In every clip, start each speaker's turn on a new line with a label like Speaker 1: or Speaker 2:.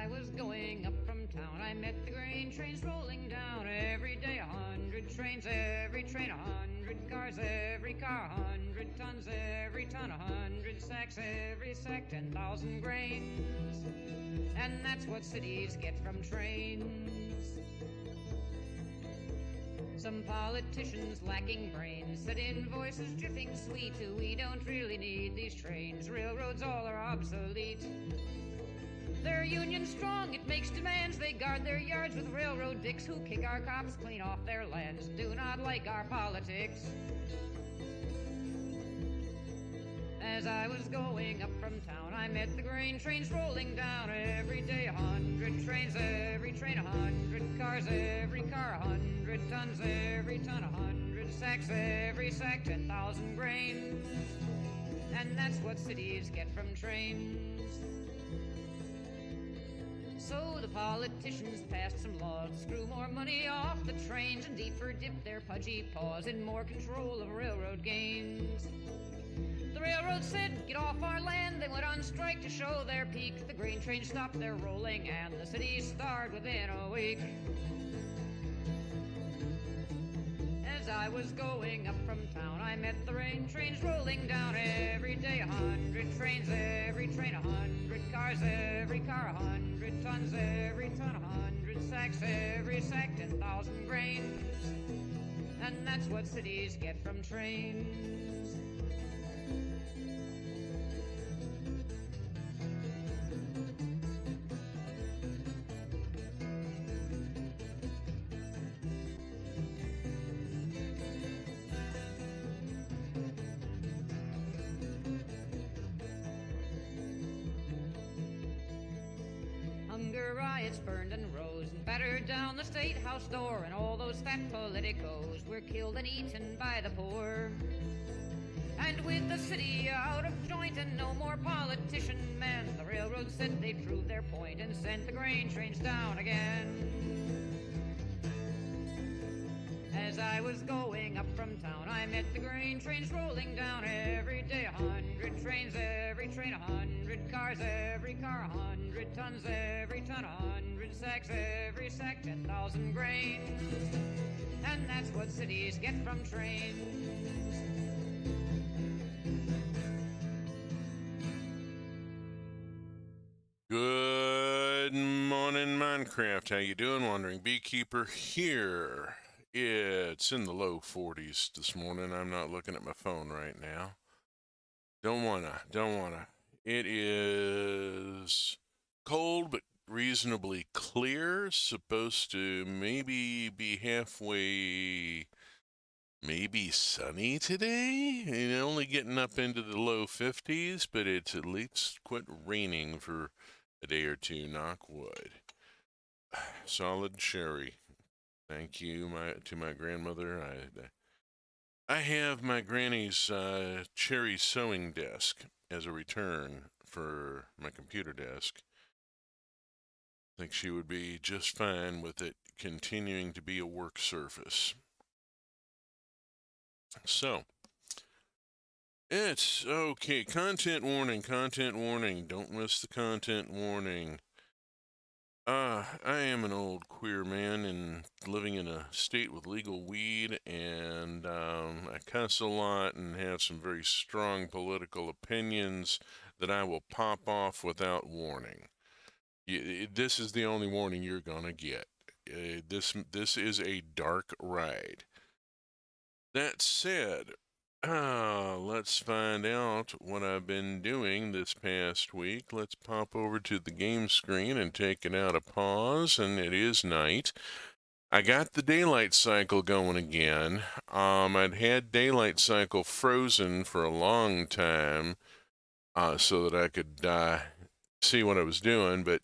Speaker 1: I was going up from town, I met the grain trains rolling down. Every day 100 trains, every train 100 cars, every car 100 tons, every ton 100 sacks, every sack 10,000 grains. And that's what cities get from trains. Some politicians lacking brains said in voices dripping sweet, we don't really need these trains, railroads all are obsolete. They're union strong, it makes demands. They guard their yards with railroad dicks who kick our cops clean off their lands. Do not like our politics. As I was going up from town, I met the grain trains rolling down. Every day 100 trains, every train 100 cars, every car 100 tons, every ton 100 sacks, every sack 10,000 grains. And that's what cities get from trains. So the politicians passed some laws to screw more money off the trains and deeper dip their pudgy paws in more control of railroad gains. The railroad said, get off our land. They went on strike to show their peak. The grain trains stopped their rolling and the city starved within a week. As I was going up from town, I met the grain trains rolling down. Every day 100 trains, every train 100 cars, every car 100 tons, every ton 100 sacks, every sack 10,000 grains. And that's what cities get from trains. Hunger riots burned and rose and battered down the State House door, and all those fat politicos were killed and eaten by the poor. And with the city out of joint and no more politician men, the railroad said they'd prove their point and sent the grain trains down again. As I was going up from town, I met the grain trains rolling down. Every day 100 trains, every train 100 cars, every car 100 tons, every ton 100 sacks, every sack 10,000 grains. And that's what cities get from trains.
Speaker 2: Good morning, Minecraft. How you doing, Wandering Beekeeper? Here. It's in the low 40s this morning. I'm not looking at my phone right now. Don't wanna. It is cold, but reasonably clear. Supposed to maybe be halfway, maybe sunny today. And only getting up into the low 50s, but it's at least quit raining for a day or two, knock wood. Solid cherry. Thank you to my grandmother. I have my granny's cherry sewing desk as a return for my computer desk. I think she would be just fine with it continuing to be a work surface. So, it's okay. Content warning. Don't miss the content warning. I am an old queer man and living in a state with legal weed, and I cuss a lot and have some very strong political opinions that I will pop off without warning. This is the only warning you're gonna get. This is a dark ride. That said, let's find out what I've been doing this past week. Let's pop over to the game screen and take it out of pause, and it is night. I got the daylight cycle going again. I'd had daylight cycle frozen for a long time, so that I could see what I was doing, but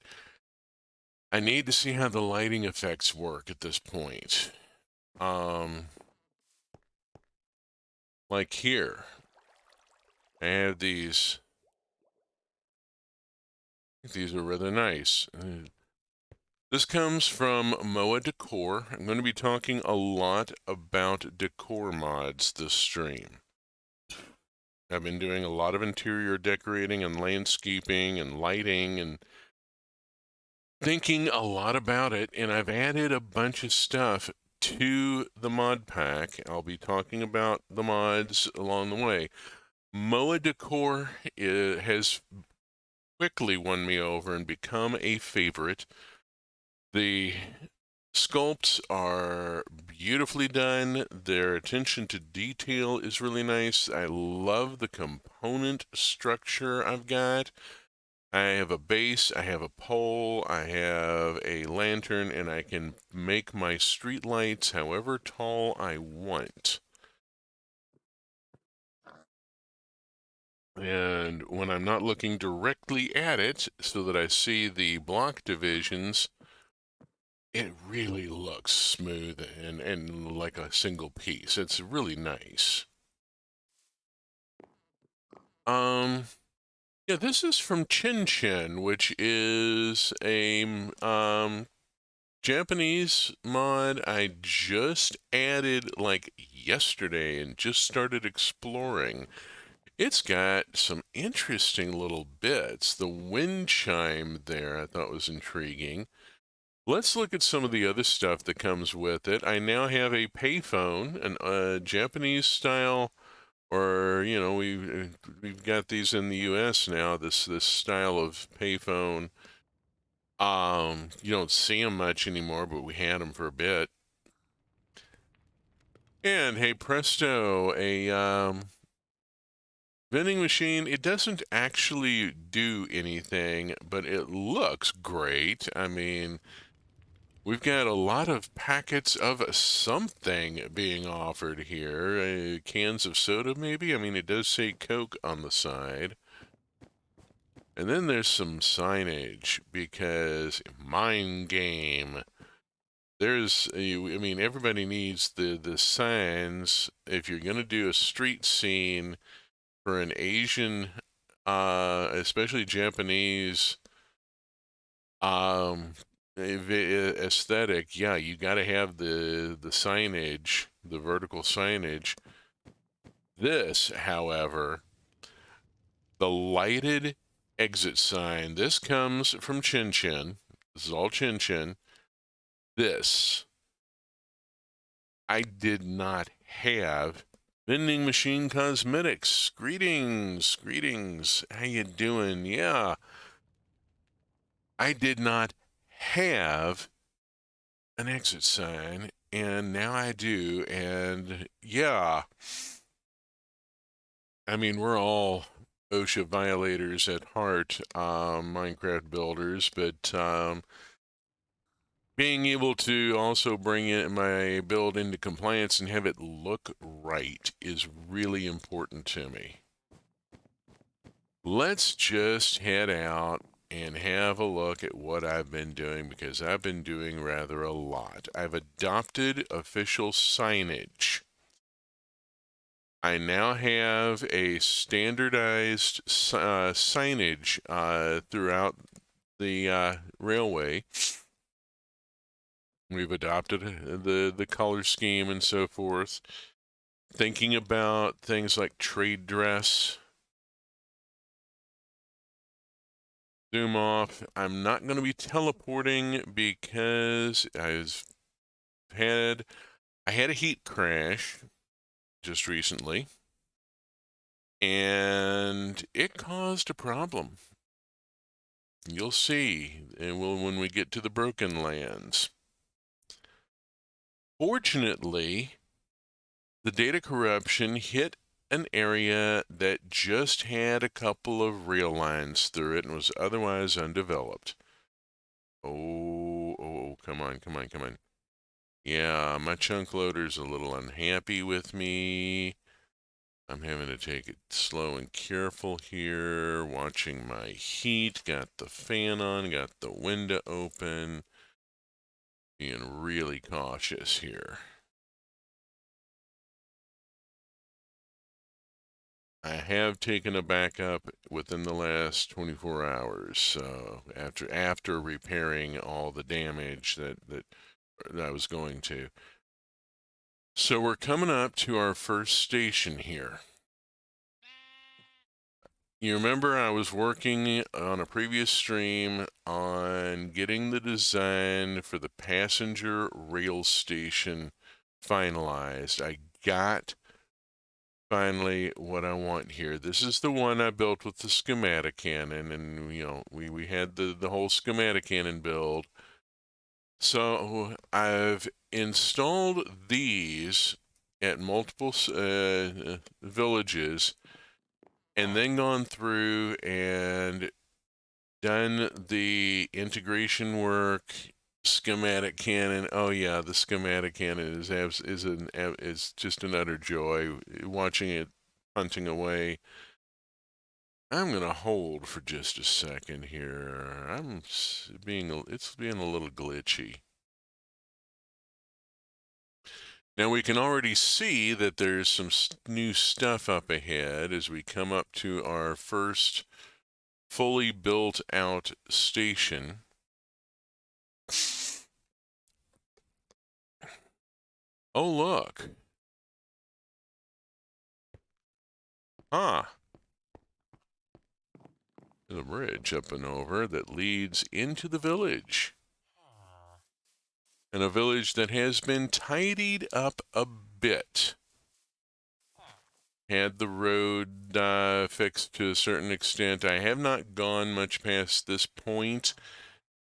Speaker 2: I need to see how the lighting effects work at this point. Like here, I have these. These are rather nice. This comes from Moa Decor. I'm going to be talking a lot about decor mods this stream. I've been doing a lot of interior decorating and landscaping and lighting and thinking a lot about it, and I've added a bunch of stuff to the mod pack. I'll be talking about the mods along the way. MOA Decor has quickly won me over and become a favorite. The sculpts are beautifully done. Their attention to detail is really nice. I love the component structure I've got. I have a base, I have a pole, I have a lantern, and I can make my street lights however tall I want. And when I'm not looking directly at it so that I see the block divisions, it really looks smooth and like a single piece. It's really nice. Um, yeah, this is from Chin Chin, which is a Japanese mod I just added like yesterday and just started exploring. It's got some interesting little bits. The wind chime there I thought was intriguing. Let's look at some of the other stuff that comes with it. I now have a payphone, an Japanese style, or we've got these in the U.S. now. This style of payphone. You don't see them much anymore, but we had them for a bit. And hey, presto, a vending machine. It doesn't actually do anything, but it looks great. I mean, we've got a lot of packets of something being offered here. Cans of soda, maybe? I mean, it does say Coke on the side. And then there's some signage because mind game. I mean, everybody needs the signs if you're going to do a street scene for an Asian, especially Japanese, um, aesthetic. Yeah, you got to have the signage, the vertical signage. This, however, the lighted exit sign. This comes from Chin Chin. This is all Chin Chin. This I did not have. Vending machine cosmetics. Greetings, greetings. How you doing? Yeah, I did not have an exit sign, and now I do. And yeah, I mean we're all OSHA violators at heart, Minecraft builders, but being able to also bring in my build into compliance and have it look right is really important to me. Let's just head out and have a look at what I've been doing because I've been doing rather a lot. I've adopted official signage. I now have a standardized signage throughout the railway. We've adopted the color scheme and so forth. Thinking about things like trade dress. Zoom off. I'm not going to be teleporting because I had a heat crash just recently, and it caused a problem. You'll see, and when we get to the Broken Lands. Fortunately, the data corruption hit an area that just had a couple of rail lines through it and was otherwise undeveloped. Oh, come on, come on, come on. Yeah, my chunk loader's a little unhappy with me. I'm having to take it slow and careful here, watching my heat, got the fan on, got the window open, being really cautious here. I have taken a backup within the last 24 hours, so after repairing all the damage that I was going to. So we're coming up to our first station here. You remember I was working on a previous stream on getting the design for the passenger rail station finalized. I got finally what I want here. This is the one I built with the schematic cannon, and we had the whole schematic cannon build. So I've installed these at multiple villages, and then gone through and done the integration work. Schematic cannon. Oh yeah, the schematic cannon is just an utter joy watching it hunting away. I'm gonna hold for just a second here. It's being a little glitchy. Now we can already see that there's some new stuff up ahead as we come up to our first fully built out station. Oh, look. Huh. There's a bridge up and over that leads into the village. And a village that has been tidied up a bit. Had the road fixed to a certain extent. I have not gone much past this point.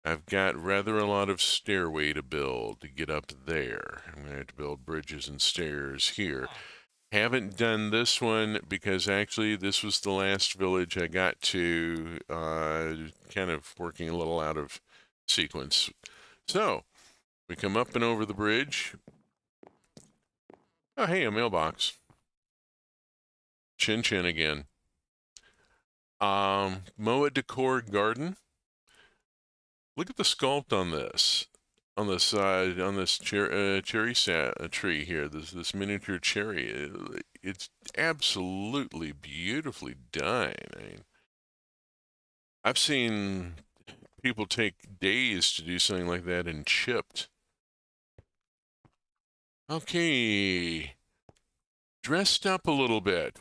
Speaker 2: I've got rather a lot of stairway to build to get up there. I'm going to have to build bridges and stairs here. Haven't done this one because actually this was the last village I got to, kind of working a little out of sequence. So, we come up and over the bridge. Oh, hey, a mailbox. Chin Chin again. Moa Decor Garden. Look at the sculpt on this. On the side, on this cherry tree here, this miniature cherry. It's absolutely beautifully done. I mean, I've seen people take days to do something like that in chipped. Okay, dressed up a little bit.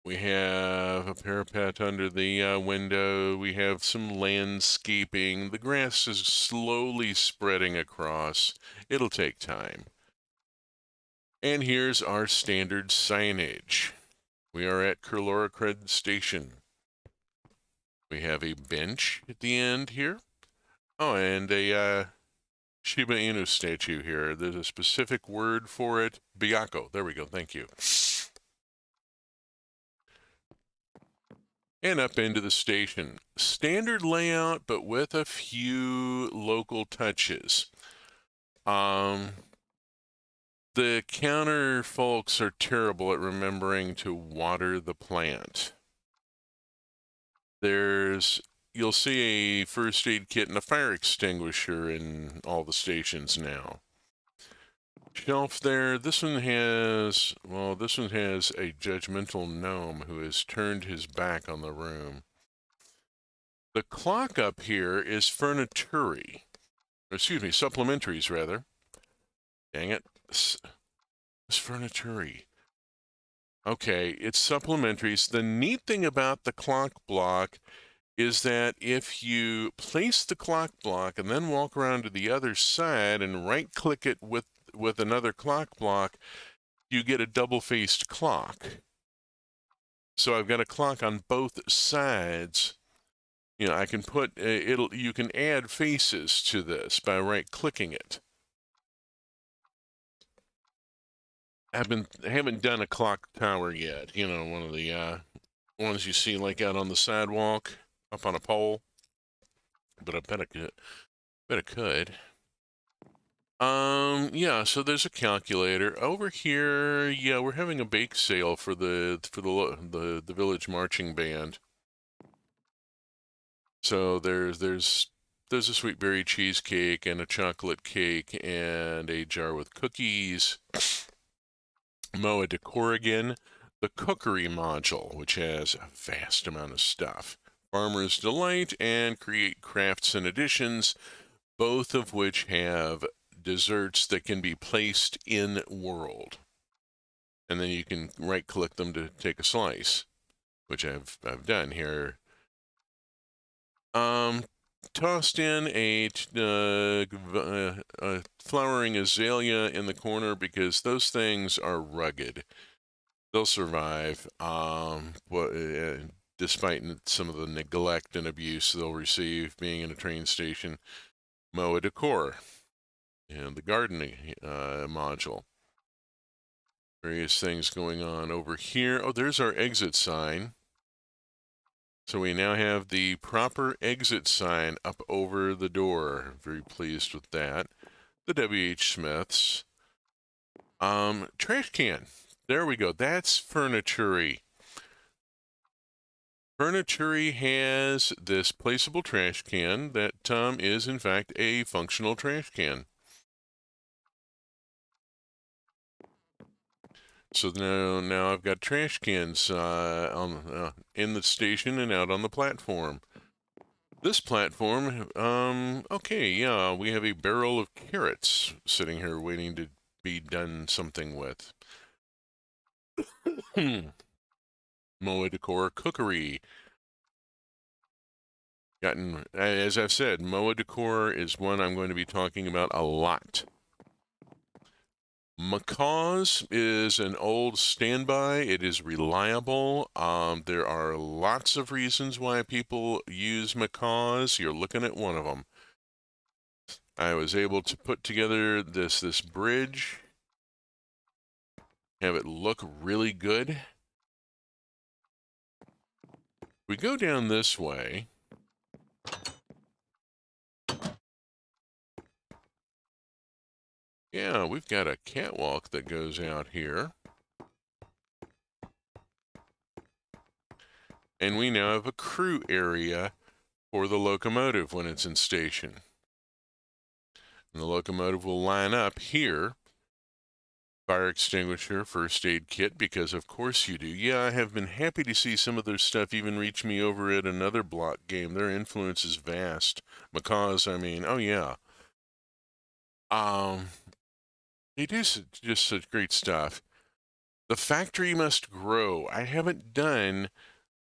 Speaker 2: We have a parapet under the window. We have some landscaping. The grass is slowly spreading across. It'll take time. And here's our standard signage. We are at Kerloracred Station. We have a bench at the end here. Oh, and a Shiba Inu statue here. There's a specific word for it. Byakko. There we go. Thank you. And up into the station. Standard layout, but with a few local touches. The counter folks are terrible at remembering to water the plant. You'll see a first aid kit and a fire extinguisher in all the stations now. Shelf there. This one has a judgmental gnome who has turned his back on the room. The clock up here is supplementaries rather. Dang it. It's furnitury. Okay, it's supplementaries. The neat thing about the clock block is that if you place the clock block and then walk around to the other side and right-click it with another clock block, you get a double-faced clock. So I've got a clock on both sides. You know, I can put you can add faces to this by right-clicking it. I haven't done a clock tower yet. You know, one of the ones you see like out on the sidewalk, up on a pole. But I bet I could. Yeah. So there's a calculator over here. Yeah, we're having a bake sale for the village marching band. So there's a sweet berry cheesecake and a chocolate cake and a jar with cookies. Moa Decor again, the cookery module, which has a vast amount of stuff. Farmer's Delight and Create Crafts and Additions, both of which have desserts that can be placed in world. And then you can right-click them to take a slice. which I've done here. Tossed in a flowering azalea in the corner because those things are rugged. They'll survive. Despite some of the neglect and abuse they'll receive being in a train station. Moa decor and the gardening module. Various things going on over here. Oh, there's our exit sign. So we now have the proper exit sign up over the door. Very pleased with that. The W.H. Smiths. Trash can. There we go. That's Furniture. Furniture has this placeable trash can that is, in fact, a functional trash can. So now I've got trash cans in the station and out on the platform. This platform, okay, yeah, we have a barrel of carrots sitting here waiting to be done something with. Moa Decor Cookery. As I've said, Moa Decor is one I'm going to be talking about a lot. Macaw's is an old standby. It is reliable. There are lots of reasons why people use Macaw's. You're looking at one of them. I was able to put together this bridge, have it look really good. We go down this way. Yeah, we've got a catwalk that goes out here. And we now have a crew area for the locomotive when it's in station. And the locomotive will line up here. Fire extinguisher, first aid kit, because of course you do. Yeah, I have been happy to see some of their stuff even reach me over at another block game. Their influence is vast. Macaw's, I mean, oh yeah. They do just such great stuff. The factory must grow. I haven't done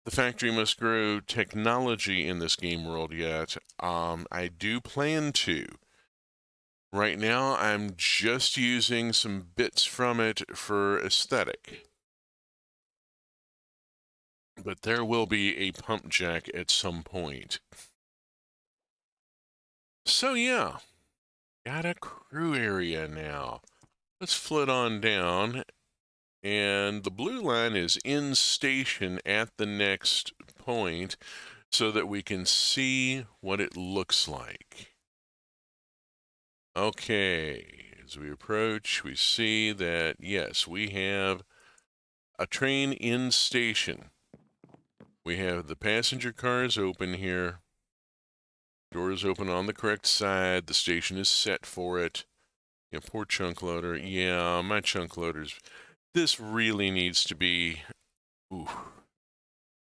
Speaker 2: the factory must grow technology in this game world yet. I do plan to. Right now, I'm just using some bits from it for aesthetic. But there will be a pump jack at some point. So yeah, got a crew area now. Let's flit on down. And the blue line is in station at the next point so that we can see what it looks like. Okay, as we approach, we see that, yes, we have a train in station. We have the passenger cars open here. Doors open on the correct side. The station is set for it. Yeah, poor chunk loader. Yeah, my chunk loaders. This really needs to be... Ooh.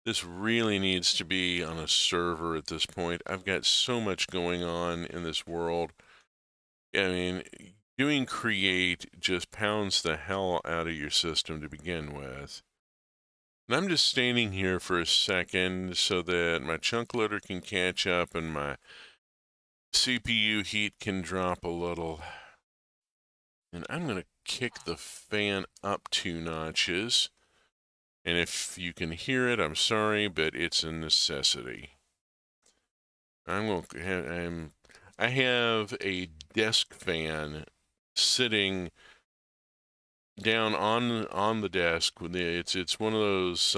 Speaker 2: This really needs to be on a server at this point. I've got so much going on in this world. I mean, doing create just pounds the hell out of your system to begin with. And I'm just standing here for a second so that my chunk loader can catch up and my CPU heat can drop a little. And I'm going to kick the fan up 2 notches. And if you can hear it, I'm sorry, but it's a necessity. I have a desk fan sitting down on the desk. It's one of those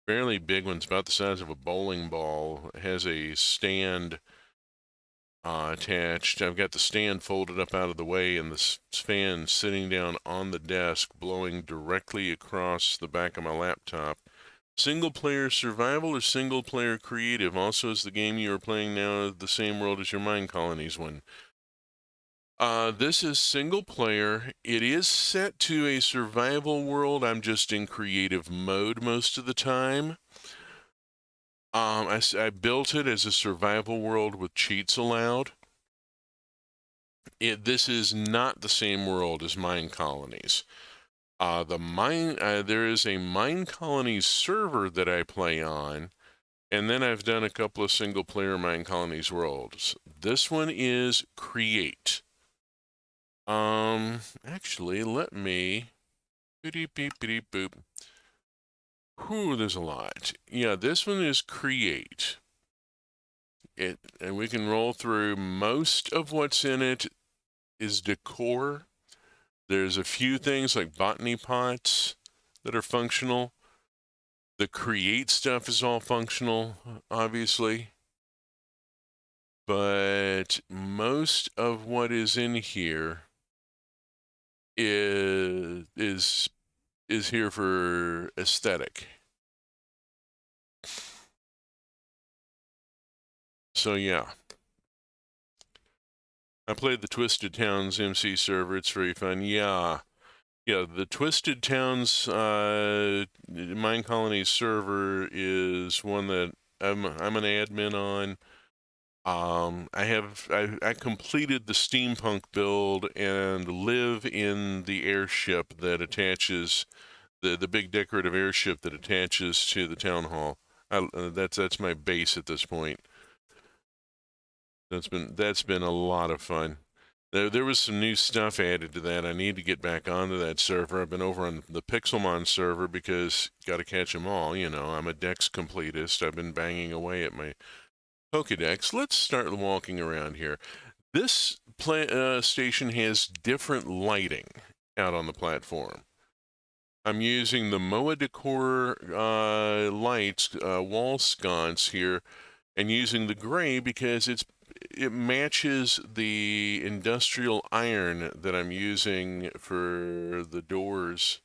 Speaker 2: fairly big ones, about the size of a bowling ball. It has a stand attached. I've got the stand folded up out of the way, and the fan sitting down on the desk, blowing directly across the back of my laptop. Single player survival or single player creative? Also, is the game you are playing now the same world as your Mine Colonies one? This is single player. It is set to a survival world. I'm just in creative mode most of the time. I built it as a survival world with cheats allowed. This is not the same world as Mine Colonies. There is a Mine Colonies server that I play on, and then I've done a couple of single-player Mine Colonies worlds. This one is Create. Actually, let me... Beep, beep, beep, boop. Whew, there's a lot. Yeah, this one is Create. And we can roll through. Most of what's in it is decor. There's a few things like botany pots that are functional. The Create stuff is all functional, obviously. But most of what is in here is here for aesthetic. So yeah. I played the Twisted Towns MC server. It's very fun. Yeah. Yeah, the Twisted Towns Mine Colonies server is one that I'm an admin on. I completed the steampunk build and live in the airship that attaches the big decorative airship that attaches to the town hall. That's my base at this point. That's been a lot of fun. There was some new stuff added to that. I need to get back onto that server. I've been over on the Pixelmon server because got to catch them all. You know, I'm a Dex completist. I've been banging away at my Pokedex. Let's start walking around here. This station has different lighting out on the platform. I'm using the Moa Decor lights, wall sconce here, and using the gray because it matches the industrial iron that I'm using for the doors.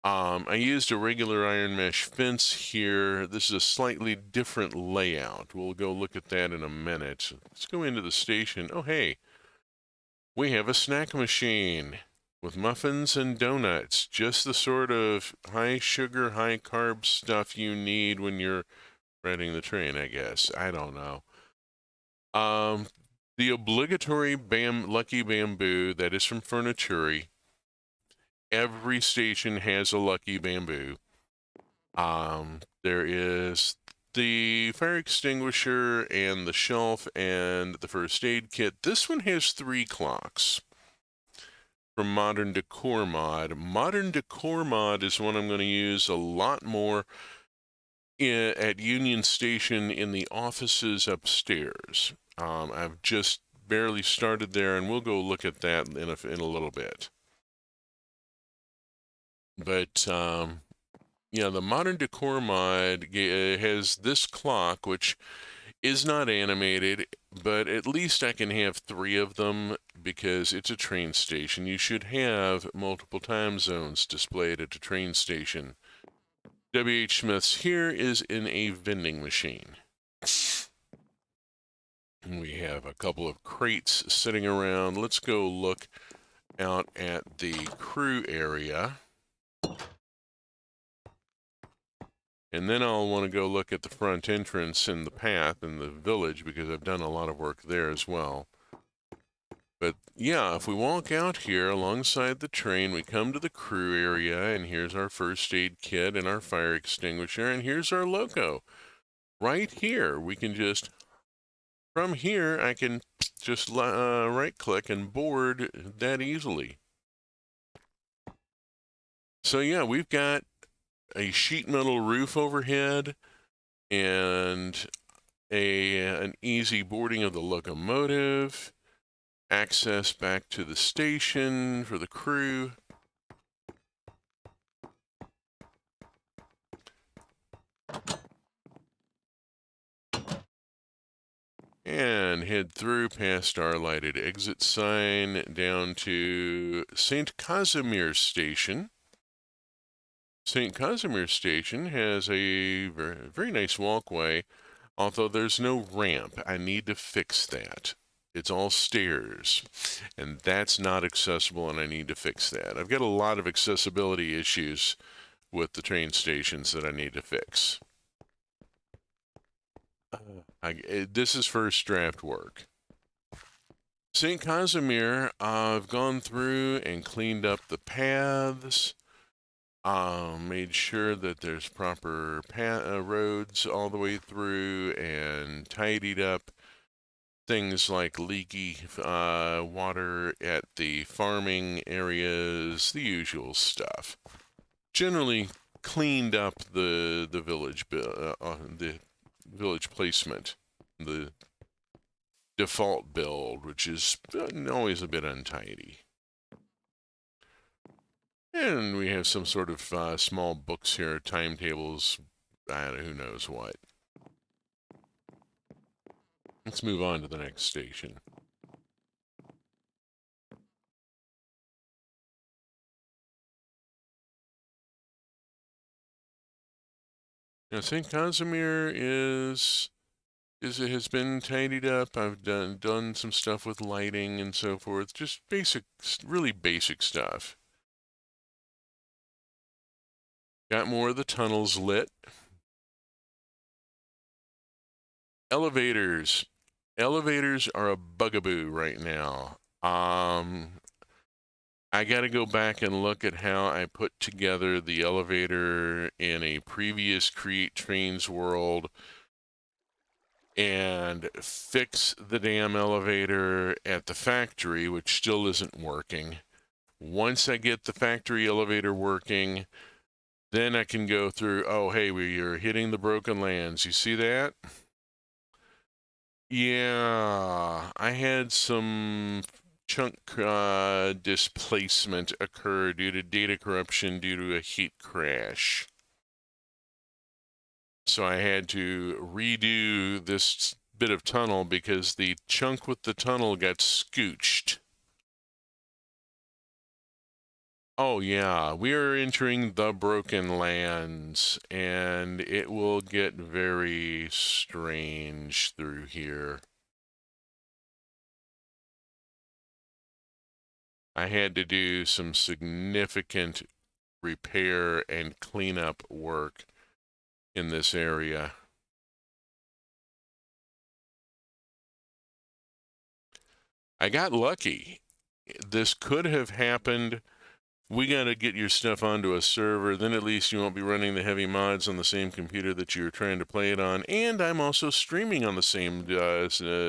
Speaker 2: I used a regular iron mesh fence here. This is a slightly different layout. We'll go look at that in a minute. Let's go into the station. Oh, hey, we have a snack machine with muffins and donuts. Just the sort of high sugar, high carb stuff you need when you're riding the train, I guess. I don't know. The obligatory Lucky Bamboo, that is from Furnituri. Every station has a Lucky Bamboo. There is the fire extinguisher and the shelf and the first aid kit. This one has 3 clocks from Modern Decor Mod. Modern Decor Mod is one I'm going to use a lot more at Union Station in the offices upstairs. I've just barely started there, and we'll go look at that in a little bit. But yeah, the Modern Decor Mod has this clock, which is not animated, but at least I can have 3 of them because it's a train station. You should have multiple time zones displayed at a train station. W.H. Smith's here is in a vending machine. We have a couple of crates sitting around. Let's go look out at the crew area. And then I'll want to go look at the front entrance and the path and the village because I've done a lot of work there as well. But yeah, if we walk out here alongside the train, we come to the crew area, and here's our first aid kit and our fire extinguisher, and here's our loco. Right here, we can just, from here, I can just right-click and board that easily. So yeah, we've got a sheet metal roof overhead and an easy boarding of the locomotive, access back to the station for the crew. And head through past our lighted exit sign down to St. Casimir Station. St. Casimir Station has a very, very nice walkway, although there's no ramp. I need to fix that. It's all stairs, and that's not accessible, and I need to fix that. I've got a lot of accessibility issues with the train stations that I need to fix. This is first draft work. St. Casimir, I've gone through and cleaned up the paths, made sure that there's proper roads all the way through, and tidied up things like leaky water at the farming areas, the usual stuff. Generally cleaned up the village placement, the default build, which is always a bit untidy. And we have some sort of small books here, timetables, who knows what. Let's move on to the next station. Now, St. Casimir has been tidied up. I've done some stuff with lighting and so forth. Just basic, really basic stuff. Got more of the tunnels lit. Elevators. Elevators are a bugaboo right now. I got to go back and look at how I put together the elevator in a previous Create Trains world and fix the damn elevator at the factory, which still isn't working. Once I get the factory elevator working, then I can go through, oh, hey, we're hitting the broken lands. You see that? Yeah, I had some chunk displacement occur due to data corruption due to a heat crash. So I had to redo this bit of tunnel because the chunk with the tunnel got scooched. Oh yeah, we are entering the broken lands, and it will get very strange through here. I had to do some significant repair and cleanup work in this area. I got lucky. This could have happened. We got to get your stuff onto a server, then at least you won't be running the heavy mods on the same computer that you're trying to play it on, and I'm also streaming on the same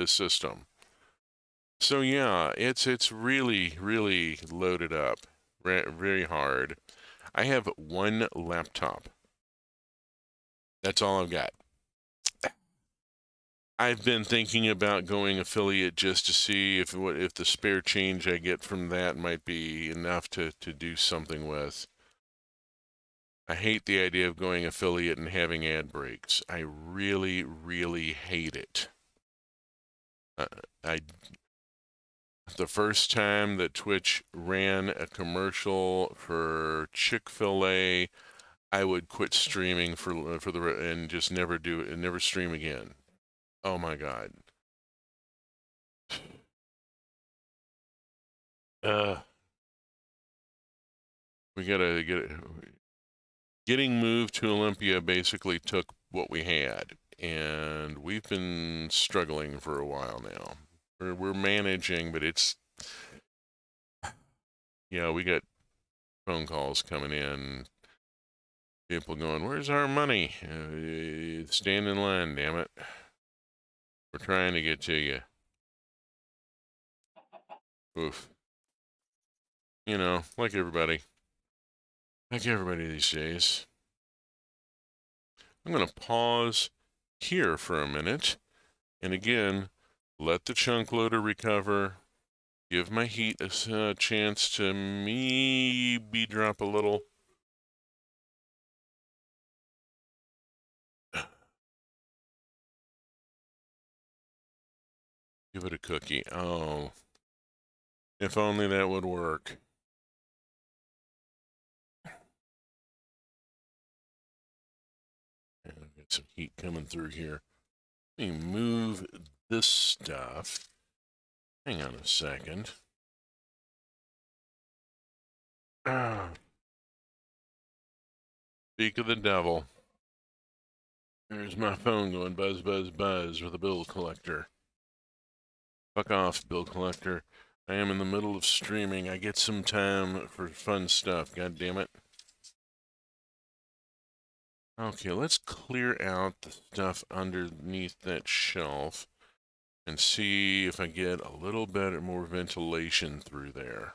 Speaker 2: system. So yeah, it's really, really loaded up, very hard. I have one laptop. That's all I've got. I've been thinking about going affiliate just to see if the spare change I get from that might be enough to do something with. I hate the idea of going affiliate and having ad breaks. I really, really hate it. The first time that Twitch ran a commercial for Chick-fil-A, I would quit streaming and just never do it and never stream again. Oh my God. We gotta get it. Getting moved to Olympia basically took what we had, and we've been struggling for a while now. We're managing, but it's, we got phone calls coming in, people going, "Where's our money? Stand in line, damn it. We're trying to get to you." Oof. Like everybody. Like everybody these days. I'm going to pause here for a minute. And again, let the chunk loader recover. Give my heat a chance to maybe drop a little. Give it a cookie. Oh, if only that would work. And I've got some heat coming through here. Let me move this stuff. Hang on a second. Speak of the devil. There's my phone going buzz, buzz, buzz with a bill collector. Fuck off, bill collector. I am in the middle of streaming. I get some time for fun stuff, god damn it. Okay, let's clear out the stuff underneath that shelf and see if I get a little better, more ventilation through there.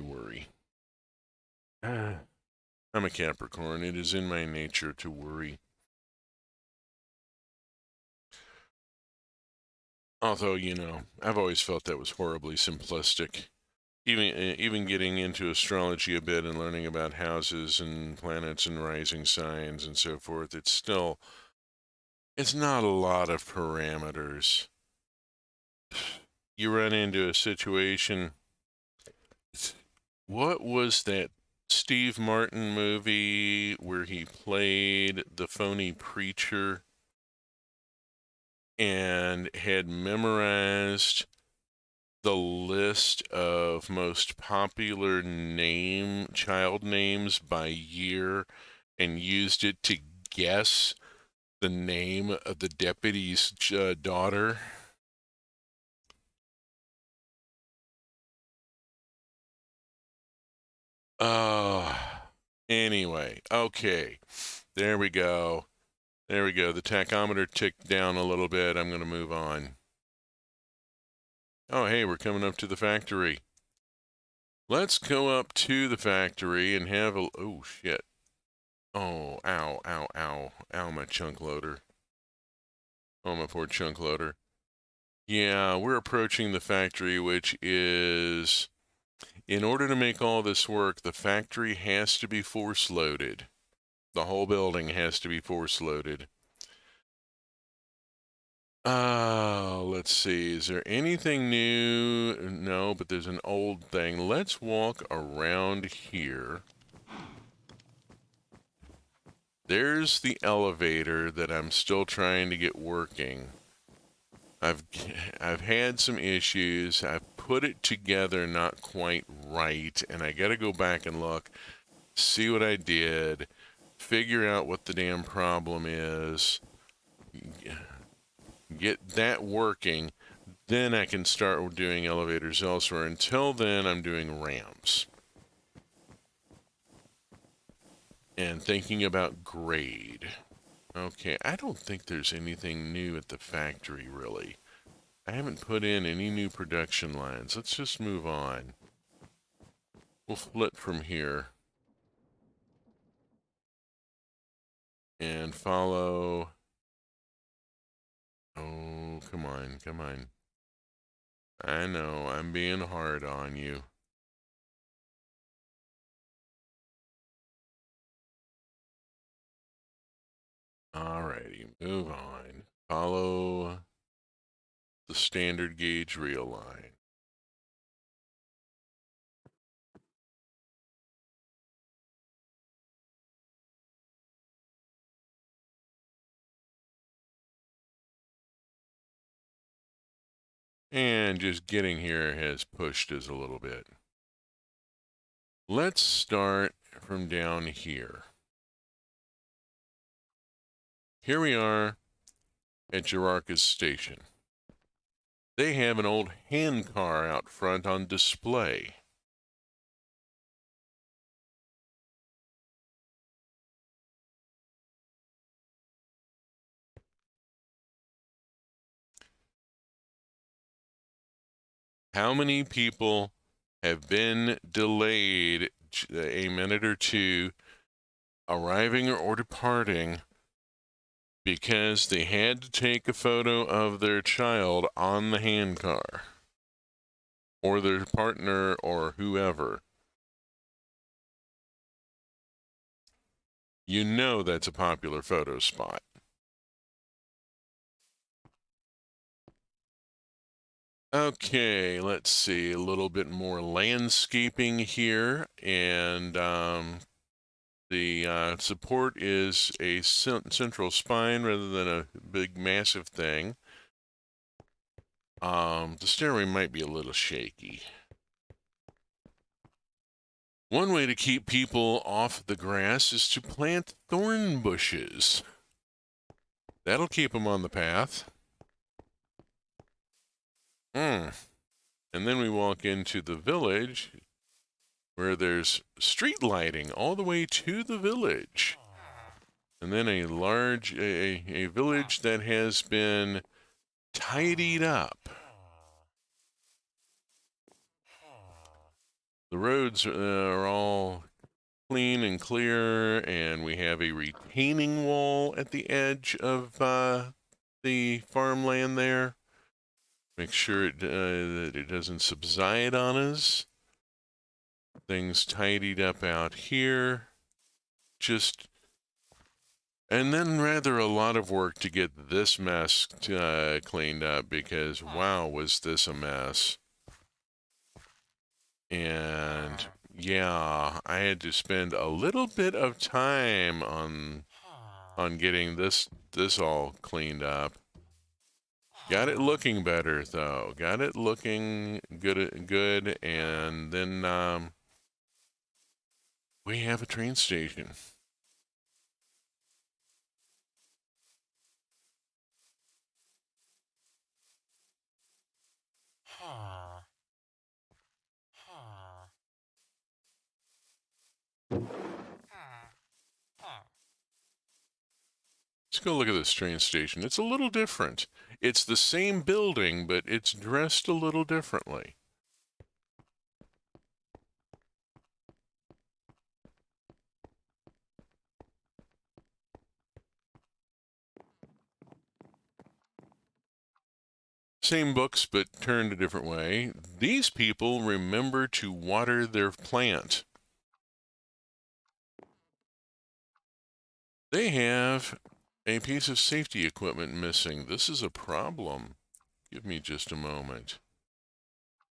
Speaker 2: Worry. I'm a Capricorn. It is in my nature to worry. Although, you know, I've always felt that was horribly simplistic. Even getting into astrology a bit and learning about houses and planets and rising signs and so forth, it's not a lot of parameters. You run into a situation. What was that Steve Martin movie where he played the phony preacher and had memorized the list of most popular child names by year and used it to guess the name of the deputy's daughter? Anyway, okay. There we go. The tachometer ticked down a little bit. I'm going to move on. Oh, hey, we're coming up to the factory. Let's go up to the factory and have a... Oh, shit. Oh, ow. Ow, my chunk loader. Oh, my poor chunk loader. Yeah, we're approaching the factory, which is... In order to make all this work, the factory has to be force loaded. The whole building has to be force loaded. Let's see. Is there anything new? No, but there's an old thing. Let's walk around here. There's the elevator that I'm still trying to get working. I've had some issues. I've put it together not quite right, and I got to go back and look, see what I did, figure out what the damn problem is, get that working. Then I can start doing elevators elsewhere. Until then, I'm doing ramps. And thinking about grade. Okay, I don't think there's anything new at the factory, really. I haven't put in any new production lines. Let's just move on. We'll flip from here. And follow... Oh, come on. I know, I'm being hard on you. Alrighty, move on. Follow the standard gauge reel line. And just getting here has pushed us a little bit. Let's start from down here. Here we are at Jararka's station. They have an old hand car out front on display. How many people have been delayed a minute or two arriving or departing because they had to take a photo of their child on the handcar or their partner or whoever? You know that's a popular photo spot. Okay, let's see, a little bit more landscaping here, and the support is a central spine rather than a big massive thing. The stairway might be a little shaky. One way to keep people off the grass is to plant thorn bushes. That'll keep them on the path. And then we walk into the village where there's street lighting all the way to the village. And then a village that has been tidied up. The roads are all clean and clear, and we have a retaining wall at the edge of the farmland there. Make sure that it doesn't subside on us. Things tidied up out here. And then rather a lot of work to get this mess cleaned up, because wow, was this a mess. And yeah, I had to spend a little bit of time on getting this all cleaned up. Got it looking better though. Got it looking good, and then we have a train station. Let's go look at this train station. It's a little different. It's the same building, but it's dressed a little differently. Same books, but turned a different way. These people remember to water their plant. They have a piece of safety equipment missing. This is a problem. Give me just a moment.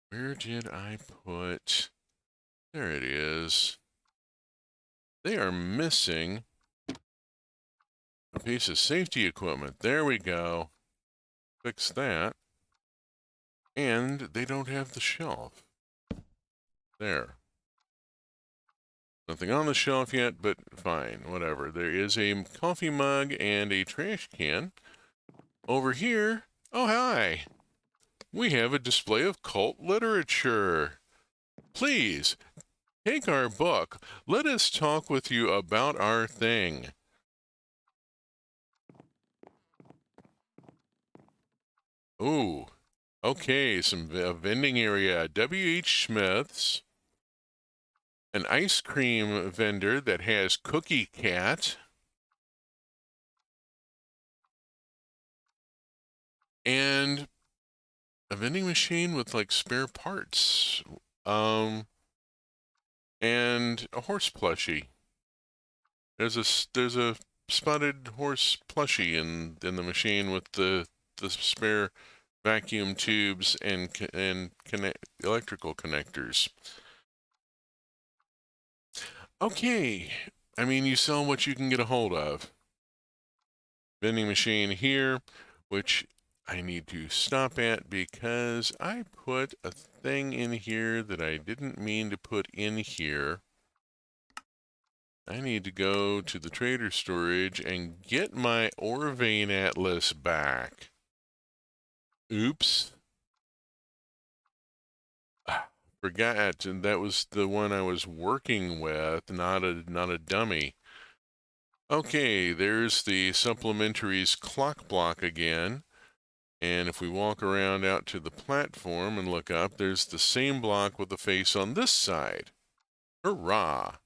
Speaker 2: Where did I put... There it is. They are missing a piece of safety equipment. There we go. Fix that. And they don't have the shelf. There. Nothing on the shelf yet, but fine, whatever. There is a coffee mug and a trash can. Over here, oh hi, we have a display of cult literature. Please, take our book. Let us talk with you about our thing. Ooh, okay, some vending area. W.H. Smith's. An ice cream vendor that has Cookie Cat. And a vending machine with like spare parts. And a horse plushie. There's a spotted horse plushie in the machine with the spare vacuum tubes and electrical connectors. Okay, I mean, you sell what you can get a hold of. Vending machine here, which I need to stop at because I put a thing in here that I didn't mean to put in here. I need to go to the trader storage and get my Orvane Atlas back. Oops. Forgot, and that was the one I was working with, not a dummy. Okay, there's the supplementaries clock block again. And if we walk around out to the platform and look up, there's the same block with the face on this side. Hurrah!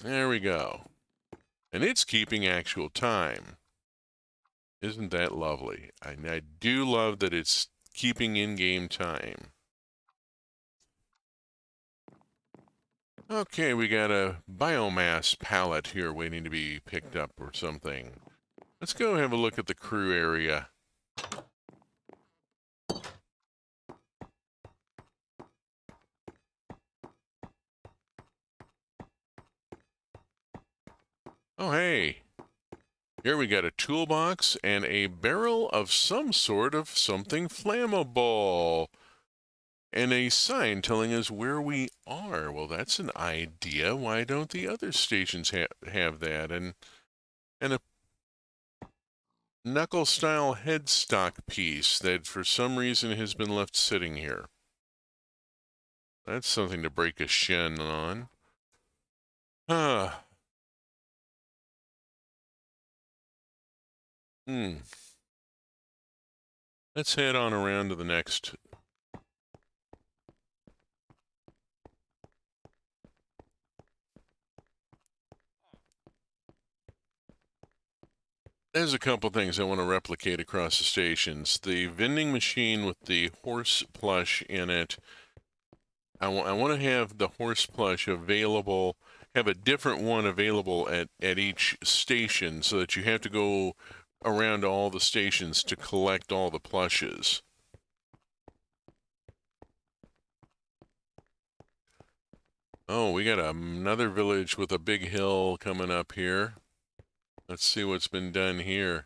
Speaker 2: There we go. And it's keeping actual time. Isn't that lovely? I do love that it's keeping in-game time. Okay, we got a biomass pallet here waiting to be picked up or something. Let's go have a look at the crew area. Oh, hey. Here we got a toolbox and a barrel of some sort of something flammable. And a sign telling us where we are. Well, that's an idea. Why don't the other stations have that? And a knuckle-style headstock piece that for some reason has been left sitting here. That's something to break a shin on. Ah. Let's head on around to the next. There's a couple things I want to replicate across the stations. The vending machine with the horse plush in it. I want to have the horse plush available, have a different one available at each station so that you have to go around to all the stations to collect all the plushes. Oh, we got another village with a big hill coming up here. Let's see what's been done here.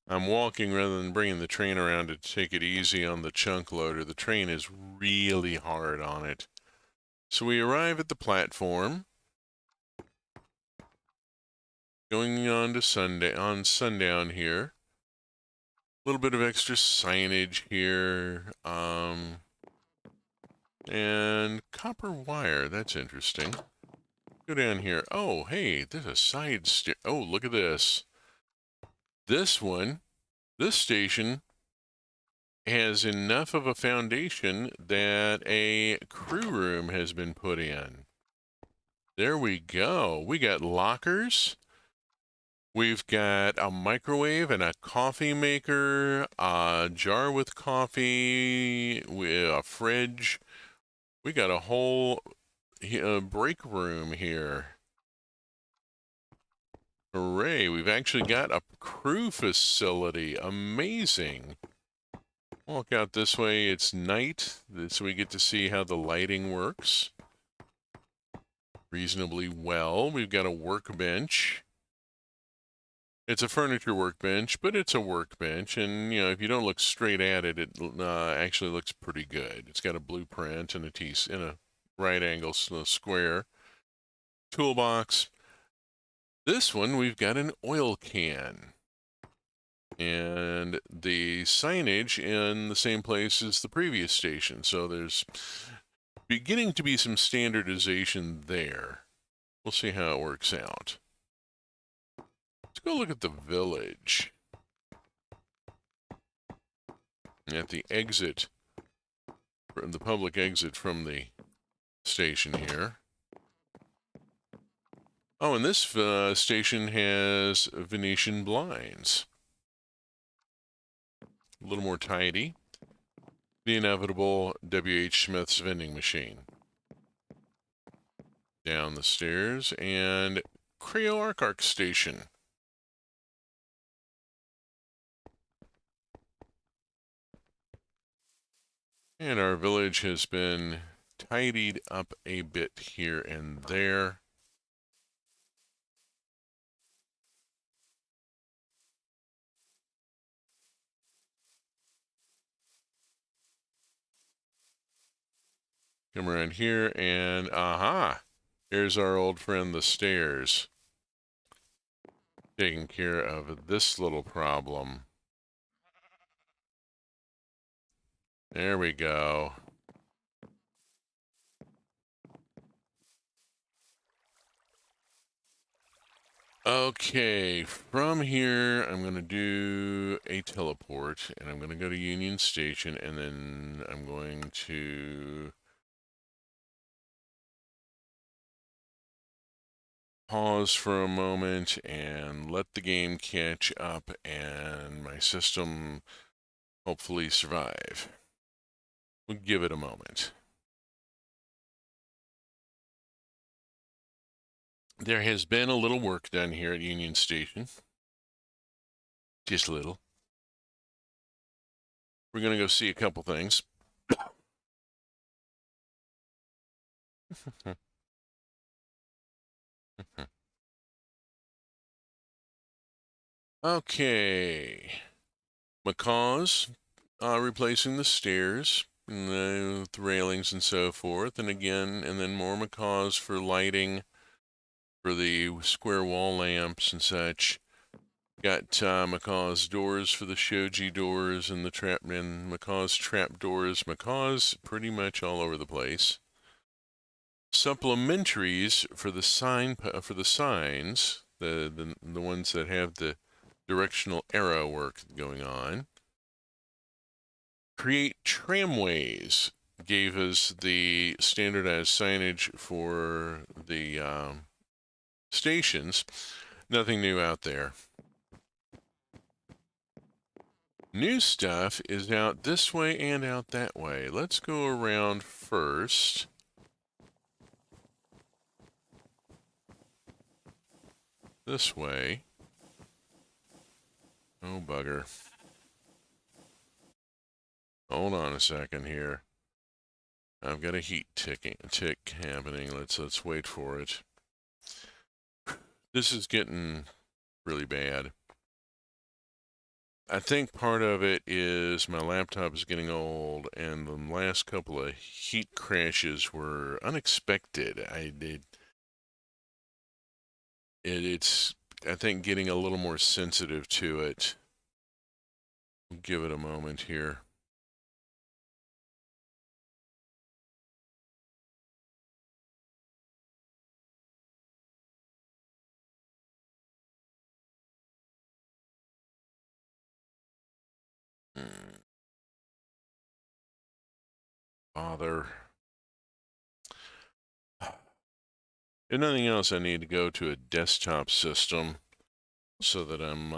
Speaker 2: I'm walking rather than bringing the train around to take it easy on the chunk loader. The train is really hard on it. So we arrive at the platform. Going on to sundown here. A little bit of extra signage here. And copper wire. That's interesting. Go down here. Oh, hey, there's a side stair. Oh, look at this. This station has enough of a foundation that a crew room has been put in. There we go. We got lockers. We've got a microwave and a coffee maker, a jar with coffee, a fridge. We got a whole break room here. Hooray, we've actually got a crew facility. Amazing. Walk out this way. It's night, so we get to see how the lighting works reasonably well. We've got a workbench. It's a furniture workbench, but it's a workbench, and you know, if you don't look straight at it, it actually looks pretty good. It's got a blueprint and a right angle square. Toolbox. This one, we've got an oil can. And the signage in the same place as the previous station, so there's beginning to be some standardization there. We'll see how it works out. Let's go look at the village. At the exit, the public exit from the station here. Oh, and this station has Venetian blinds. A little more tidy. The inevitable W.H. Smith's vending machine. Down the stairs, and Creo Arc station. And our village has been tidied up a bit here and there. Come around here and aha! Here's our old friend the stairs. Taking care of this little problem. There we go. Okay, from here, I'm going to do a teleport, and I'm going to go to Union Station, and then I'm going to pause for a moment and let the game catch up and my system hopefully survive. We'll give it a moment. There has been a little work done here at Union Station. Just a little. We're going to go see a couple things. Okay. Macaws replacing the stairs and the railings and so forth. And again, and then more macaws for lighting for the square wall lamps and such. Got Macaw's doors for the shoji doors and the trap and Macaw's trap doors. Macaw's pretty much all over the place. Supplementaries for the signs, the ones that have the directional arrow work going on. Create tramways gave us the standardized signage for the stations. Nothing new out there. New stuff is out this way and out that way. Let's go around first. This way. Oh, bugger. Hold on a second here. I've got a heat tick happening. Let's wait for it. This is getting really bad. I think part of it is my laptop is getting old, and the last couple of heat crashes were unexpected. It's I think getting a little more sensitive to it. Give it a moment here. Bother. If nothing else, I need to go to a desktop system so that I'm,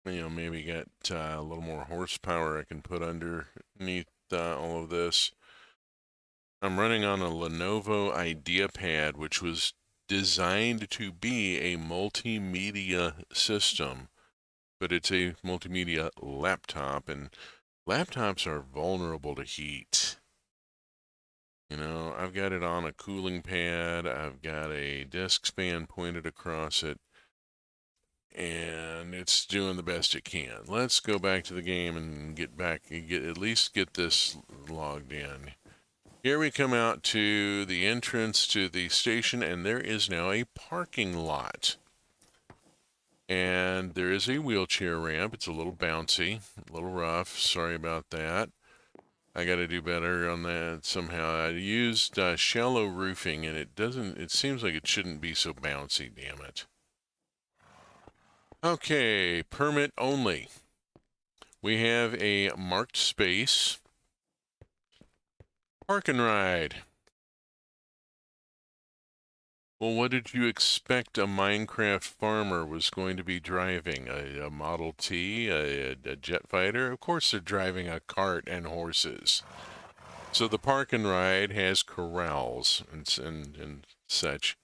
Speaker 2: maybe got a little more horsepower I can put underneath all of this. I'm running on a Lenovo IdeaPad, which was designed to be a multimedia system, but it's a multimedia laptop, and laptops are vulnerable to heat. I've got it on a cooling pad, I've got a desk fan pointed across it, and it's doing the best it can. Let's go back to the game and at least get this logged in. Here we come out to the entrance to the station, and there is now a parking lot. And there is a wheelchair ramp. It's a little bouncy, a little rough. Sorry about that. I got to do better on that somehow. I used shallow roofing, and it seems like it shouldn't be so bouncy, damn it. Okay, permit only. We have a marked space. Park and ride. Well, what did you expect a Minecraft farmer was going to be driving? A Model T, a jet fighter? Of course they're driving a cart and horses. So the park and ride has corrals and such.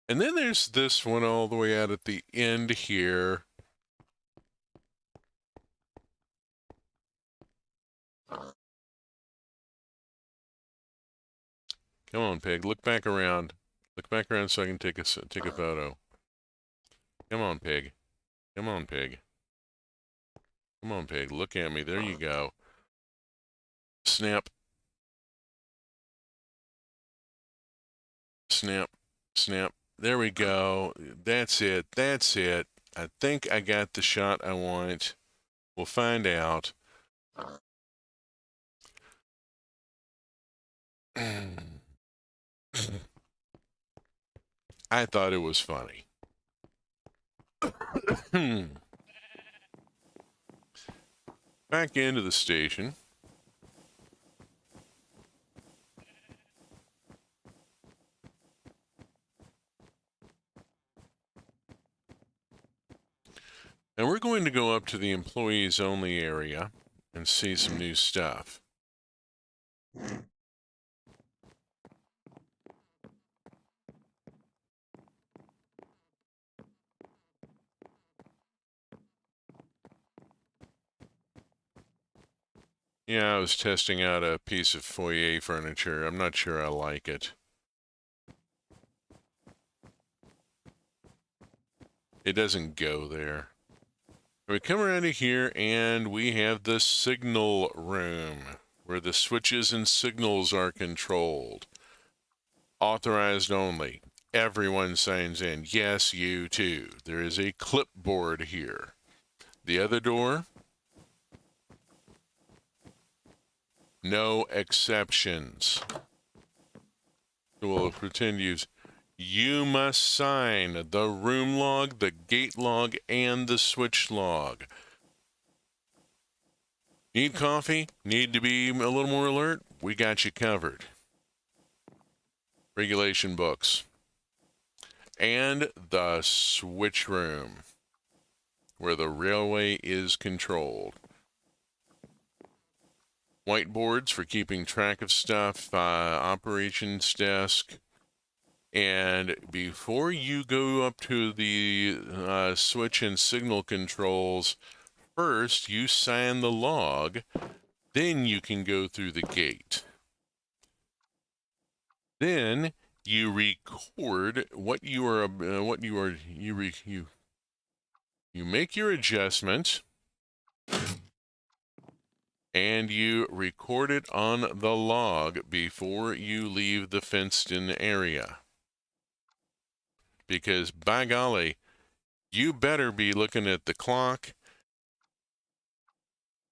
Speaker 2: And then there's this one all the way out at the end here. Come on, pig. Look back around. Look back around so I can take a photo. Come on, pig. Come on, pig. Come on, pig. Look at me. There you go. Snap. Snap. Snap. There we go. That's it. That's it. I think I got the shot I want. We'll find out. I thought it was funny. Back into the station. And we're going to go up to the employees only area and see some new stuff. Yeah, I was testing out a piece of foyer furniture. I'm not sure I like it. It doesn't go there. We come around to here and we have the signal room where the switches and signals are controlled. Authorized only. Everyone signs in. Yes, you too. There is a clipboard here. The other door, no exceptions. So we'll pretend you must sign the room log, the gate log, and the switch log. Need coffee? Need to be a little more alert? We got you covered. Regulation books. And the switch room, where the railway is controlled. Whiteboards for keeping track of stuff, operations desk. And before you go up to the switch and signal controls, first you sign the log, then you can go through the gate. Then you record you make your adjustments and you record it on the log before you leave the fenced-in area. Because by golly, you better be looking at the clock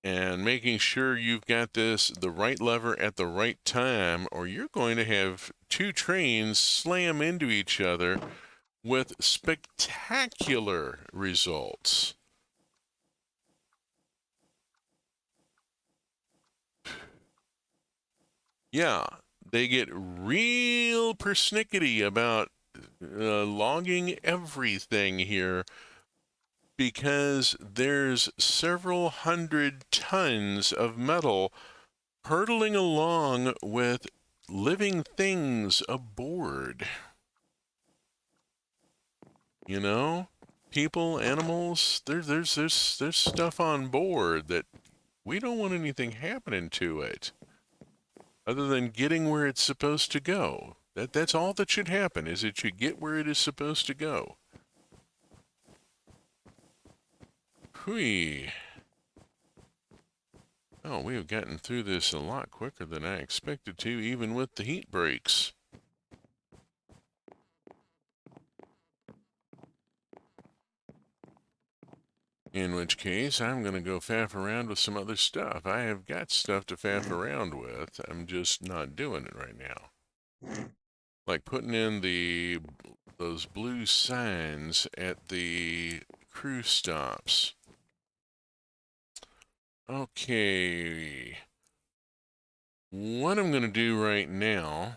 Speaker 2: and making sure you've got the right lever at the right time, or you're going to have two trains slam into each other with spectacular results. Yeah, they get real persnickety about logging everything here because there's several hundred tons of metal hurtling along with living things aboard. You know, people, animals, there's stuff on board that we don't want anything happening to it other than getting where it's supposed to go. That's all that should happen, is it should get where it is supposed to go. Whee. Oh, we have gotten through this a lot quicker than I expected to, even with the heat breaks. In which case, I'm going to go faff around with some other stuff. I have got stuff to faff around with. I'm just not doing it right now. Like putting in those blue signs at the crew stops. Okay. What I'm going to do right now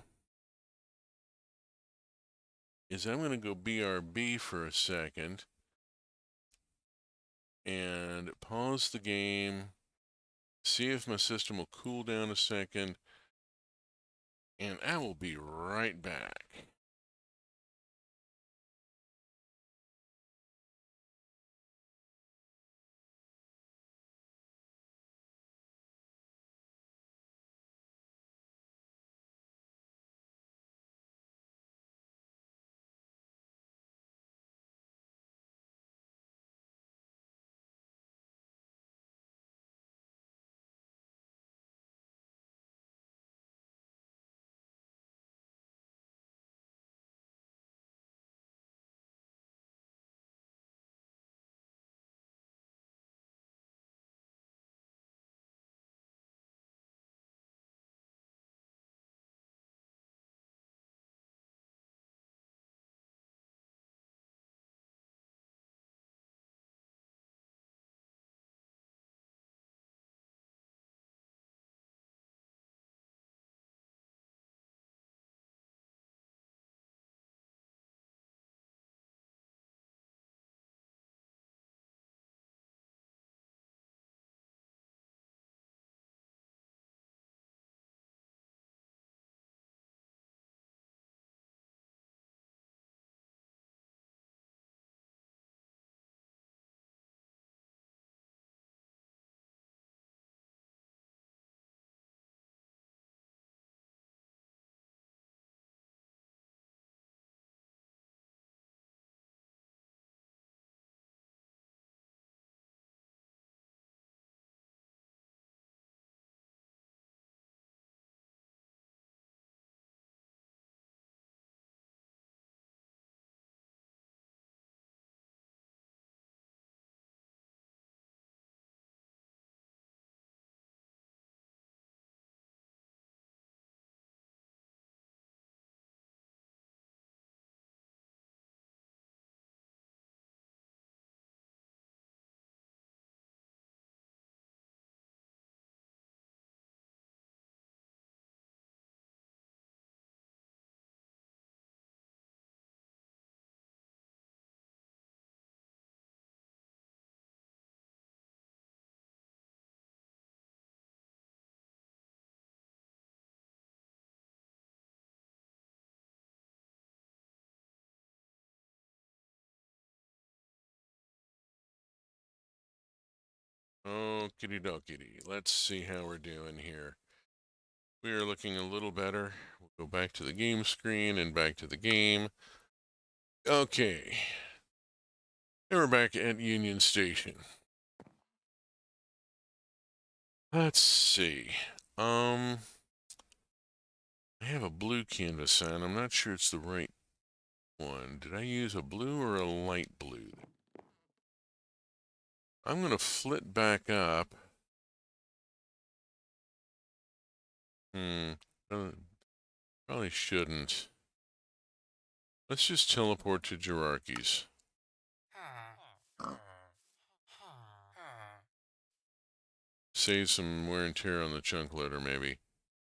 Speaker 2: is I'm going to go BRB for a second and pause the game, see if my system will cool down a second, and I will be right back. Okie dokie. Let's see how we're doing here. We are looking a little better. We'll go back to the game screen and back to the game. Okay. And we're back at Union Station. Let's see. I have a blue canvas sign. I'm not sure it's the right one. Did I use a blue or a light blue? I'm going to flit back up. Probably shouldn't. Let's just teleport to Jirarkis. Save some wear and tear on the chunk loader, maybe.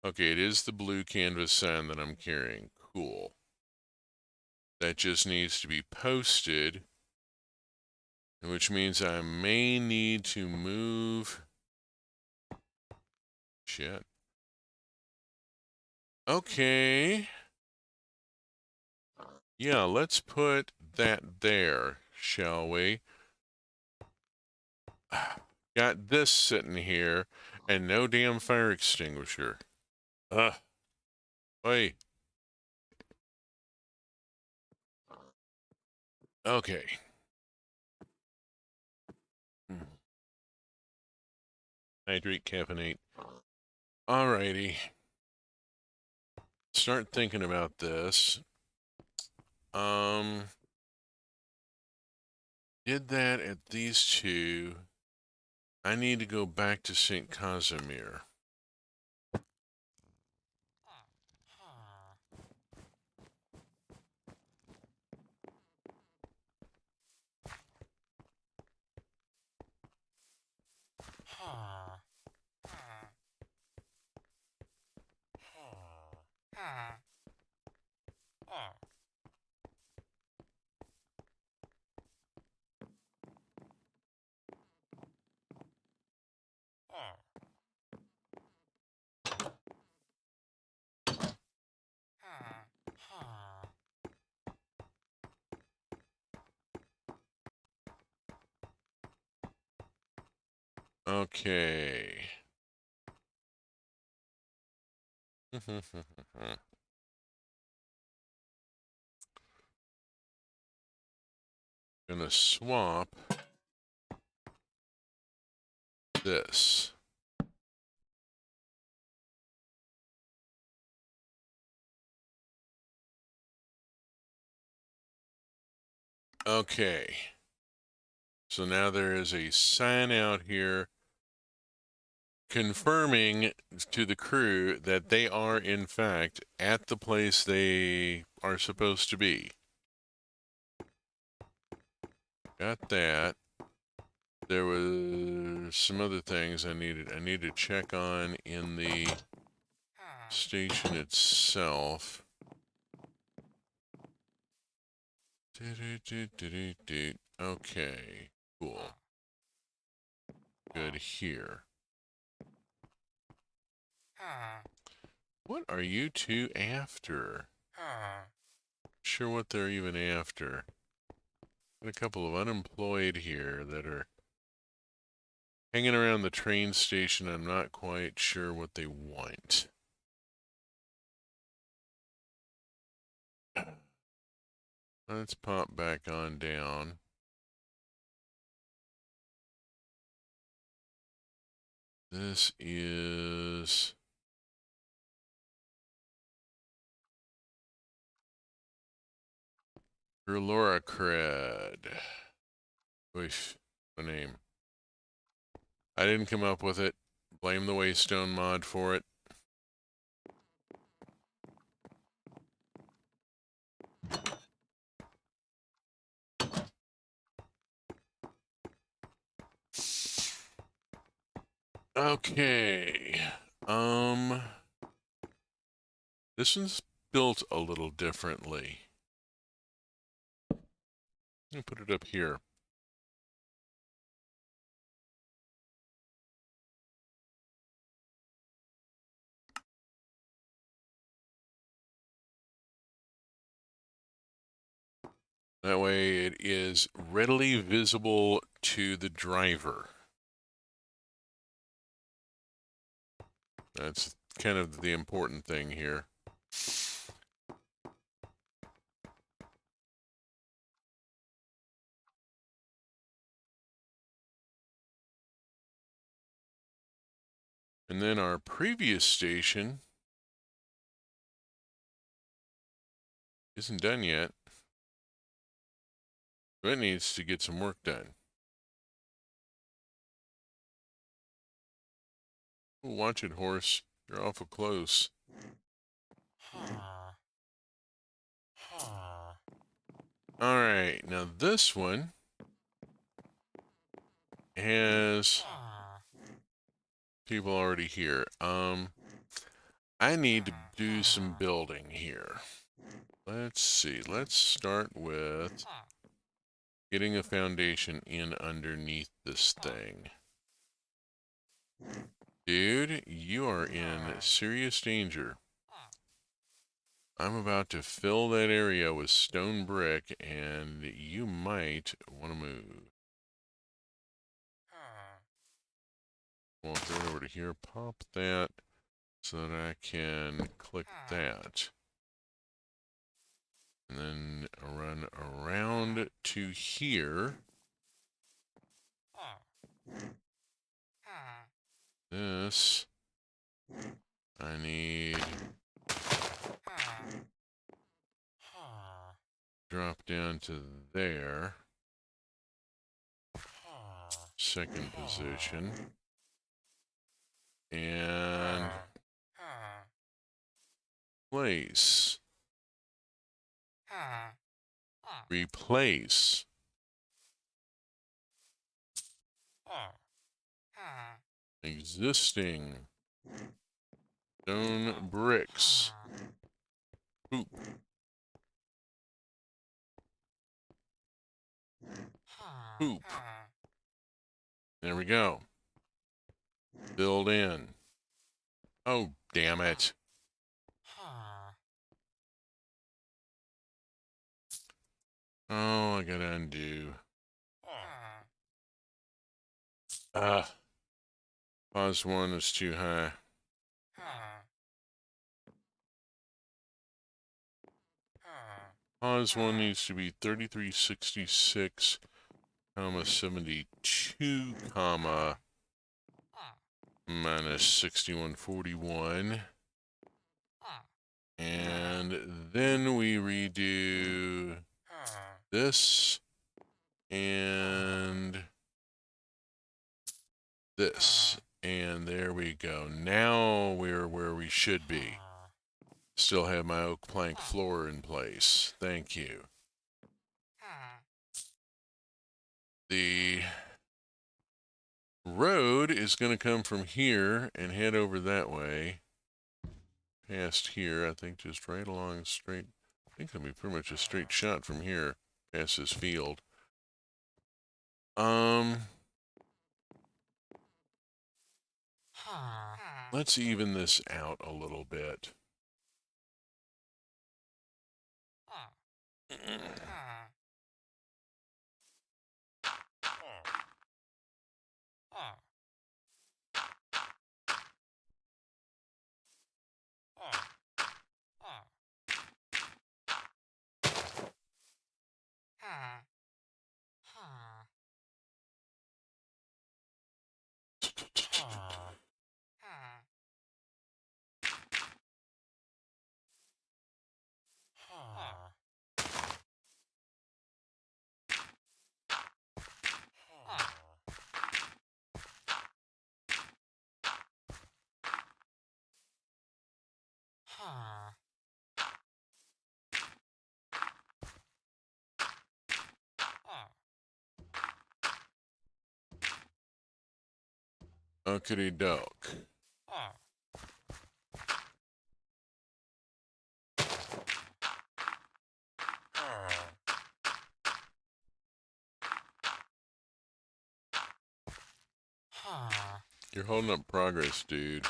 Speaker 2: Okay, it is the blue canvas sign that I'm carrying. Cool. That just needs to be posted, which means I may need to move. Shit. Okay. Yeah, let's put that there, shall we? Got this sitting here, and no damn fire extinguisher. Oi. Okay. Hydrate, caffeinate. Alrighty. Start thinking about this. Did that at these two. I need to go back to St. Casimir. Okay. Gonna swap this. Okay. So now there is a sign out here confirming to the crew that they are, in fact, at the place they are supposed to be. Got that. There was some other things I need to check on in the station itself. Okay, cool. Good here. What are you two after? Sure what they're even after. Got a couple of unemployed here that are hanging around the train station. I'm not quite sure what they want. Let's pop back on down. This is Laura Cred. Oof, the name. I didn't come up with it. Blame the Waystone mod for it. Okay. This one's built a little differently. Let me put it up here. That way it is readily visible to the driver. That's kind of the important thing here. And then our previous station isn't done yet. It needs to get some work done. Watch it, horse. You're awful close. All right, now this one has people already here. I need to do some building here. Let's see. Let's start with getting a foundation in underneath this thing. Dude, you are in serious danger. I'm about to fill that area with stone brick, and you might want to move. Walk right over to here, pop that, so that I can click that. And then run around to here. This, I need drop down to there. Second position. And place. Replace. Existing stone bricks. Poop. Poop. There we go. Build in. Oh, damn it. Oh, I gotta undo. Pause 1 is too high. Pause 1 needs to be 3366, comma 72, comma minus 6141. And then we redo this and this. And there we go. Now we're where we should be. Still have my oak plank floor in place. Thank you. The road is going to come from here and head over that way. Past here, I think just right along straight. I think it'll be pretty much a straight shot from here past this field. Let's even this out a little bit. Ookity doke. You're holding up progress, dude.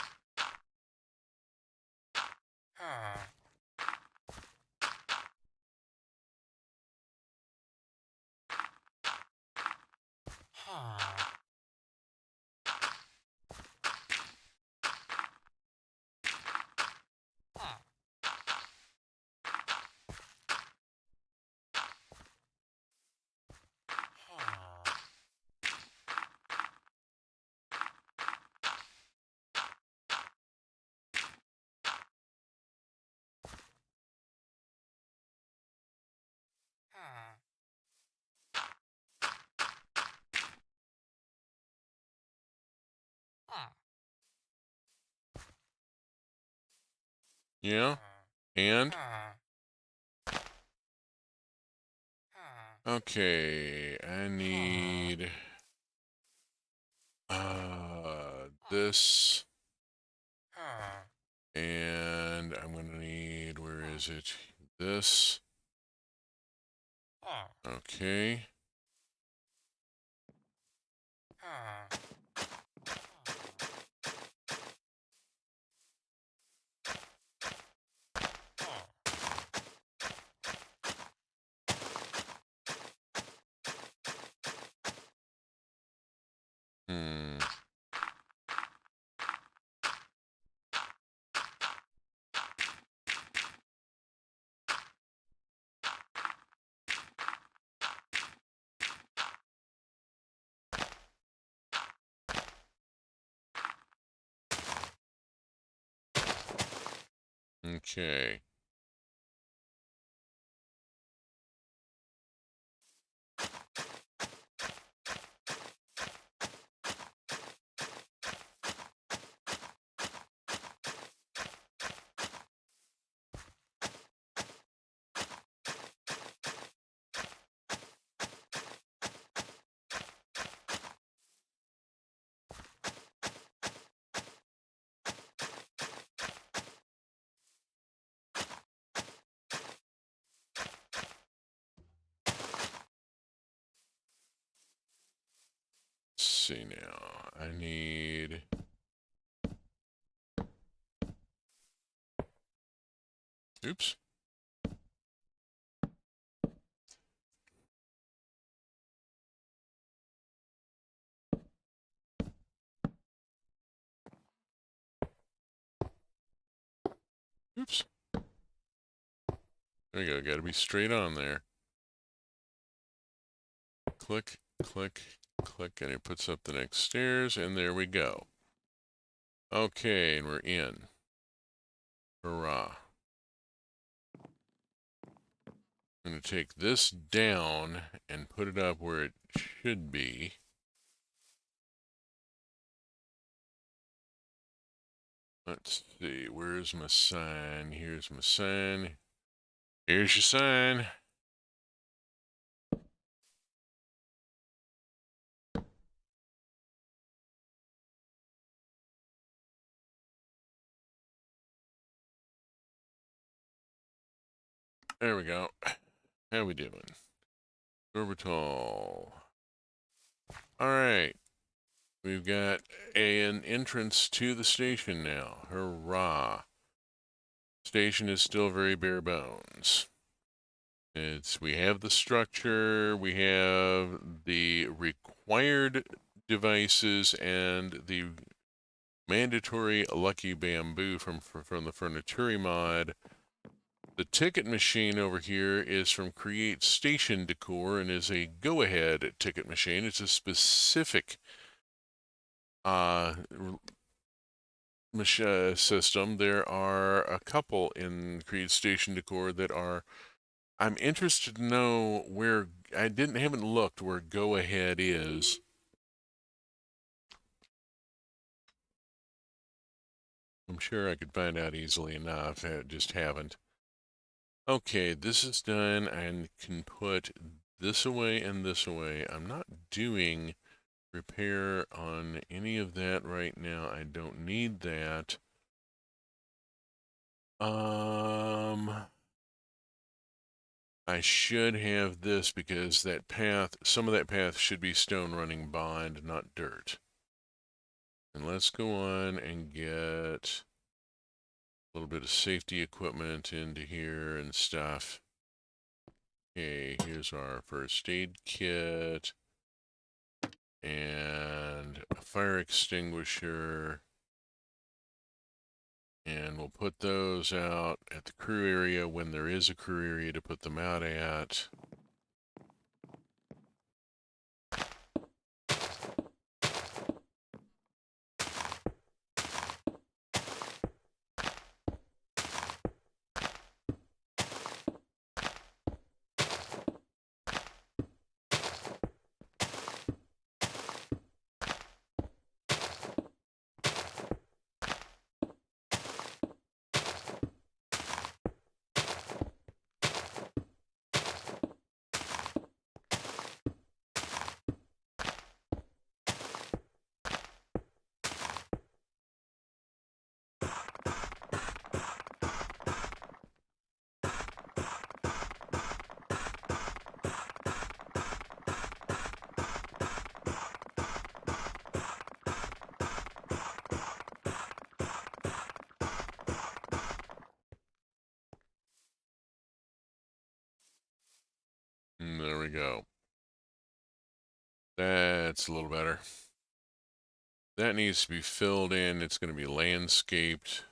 Speaker 2: Yeah? And? Okay, I need this, and I'm gonna need, where is it? This. Okay. Hmm. Okay. Let's see now. I need. Oops. Oops. There we go. Got to be straight on there. Click, click, click, and it puts up the next stairs, and there we go. Okay, and we're in. Hurrah. I'm going to take this down and put it up where it should be. Let's see, where's my sign? Here's my sign. Here's your sign. There we go. How we doing? Orbital. Alright. We've got an entrance to the station now. Hurrah. Station is still very bare bones. We have the structure, we have the required devices, and the mandatory Lucky Bamboo from the Furnituri mod. The ticket machine over here is from Create Station Decor and is a go-ahead ticket machine. It's a specific system. There are a couple in Create Station Decor that are. I'm interested to know where. Haven't looked where Go Ahead is. I'm sure I could find out easily enough. I just haven't. Okay, this is done. I can put this away and this away. I'm not doing repair on any of that right now. I don't need that. I should have this because that path, some of that path should be stone running bond, not dirt. And let's go on and get a little bit of safety equipment into here and stuff. Okay, here's our first aid kit and a fire extinguisher. And we'll put those out at the crew area when there is a crew area to put them out at. go. That's a little better. That needs to be filled in. It's going to be landscaped.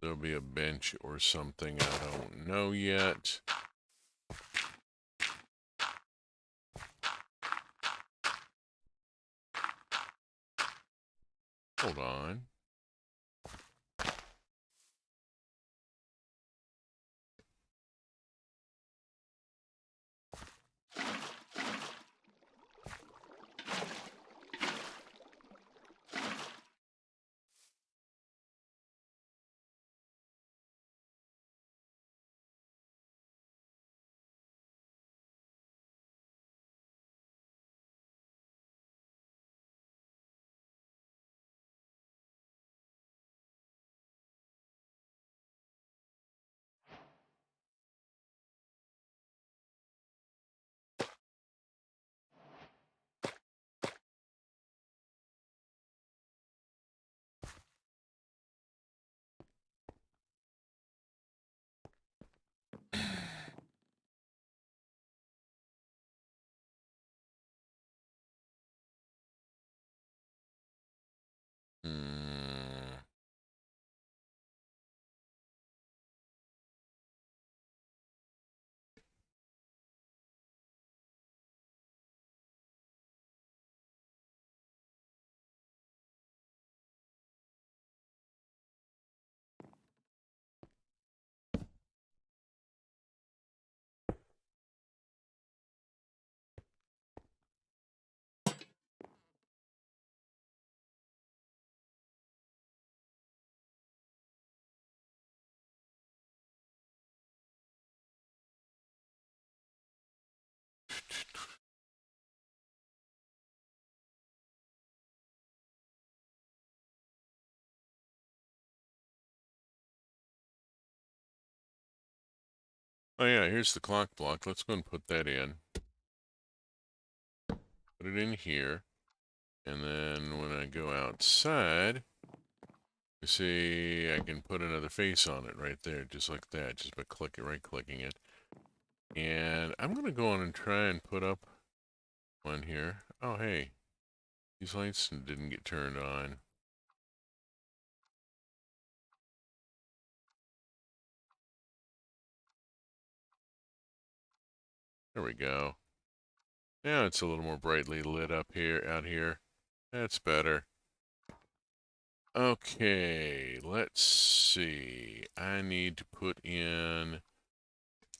Speaker 2: There'll be a bench or something. I don't know yet. Hold on. Hmm. Oh yeah, here's the clock block. Let's go and put that in. Put it in here. And then when I go outside, you see I can put another face on it right there, just like that, just by right-clicking it. And I'm going to go on and try and put up one here. Oh, hey, these lights didn't get turned on. There we go. Now it's a little more brightly lit up here, out here. That's better. Okay, let's see. I need to put in,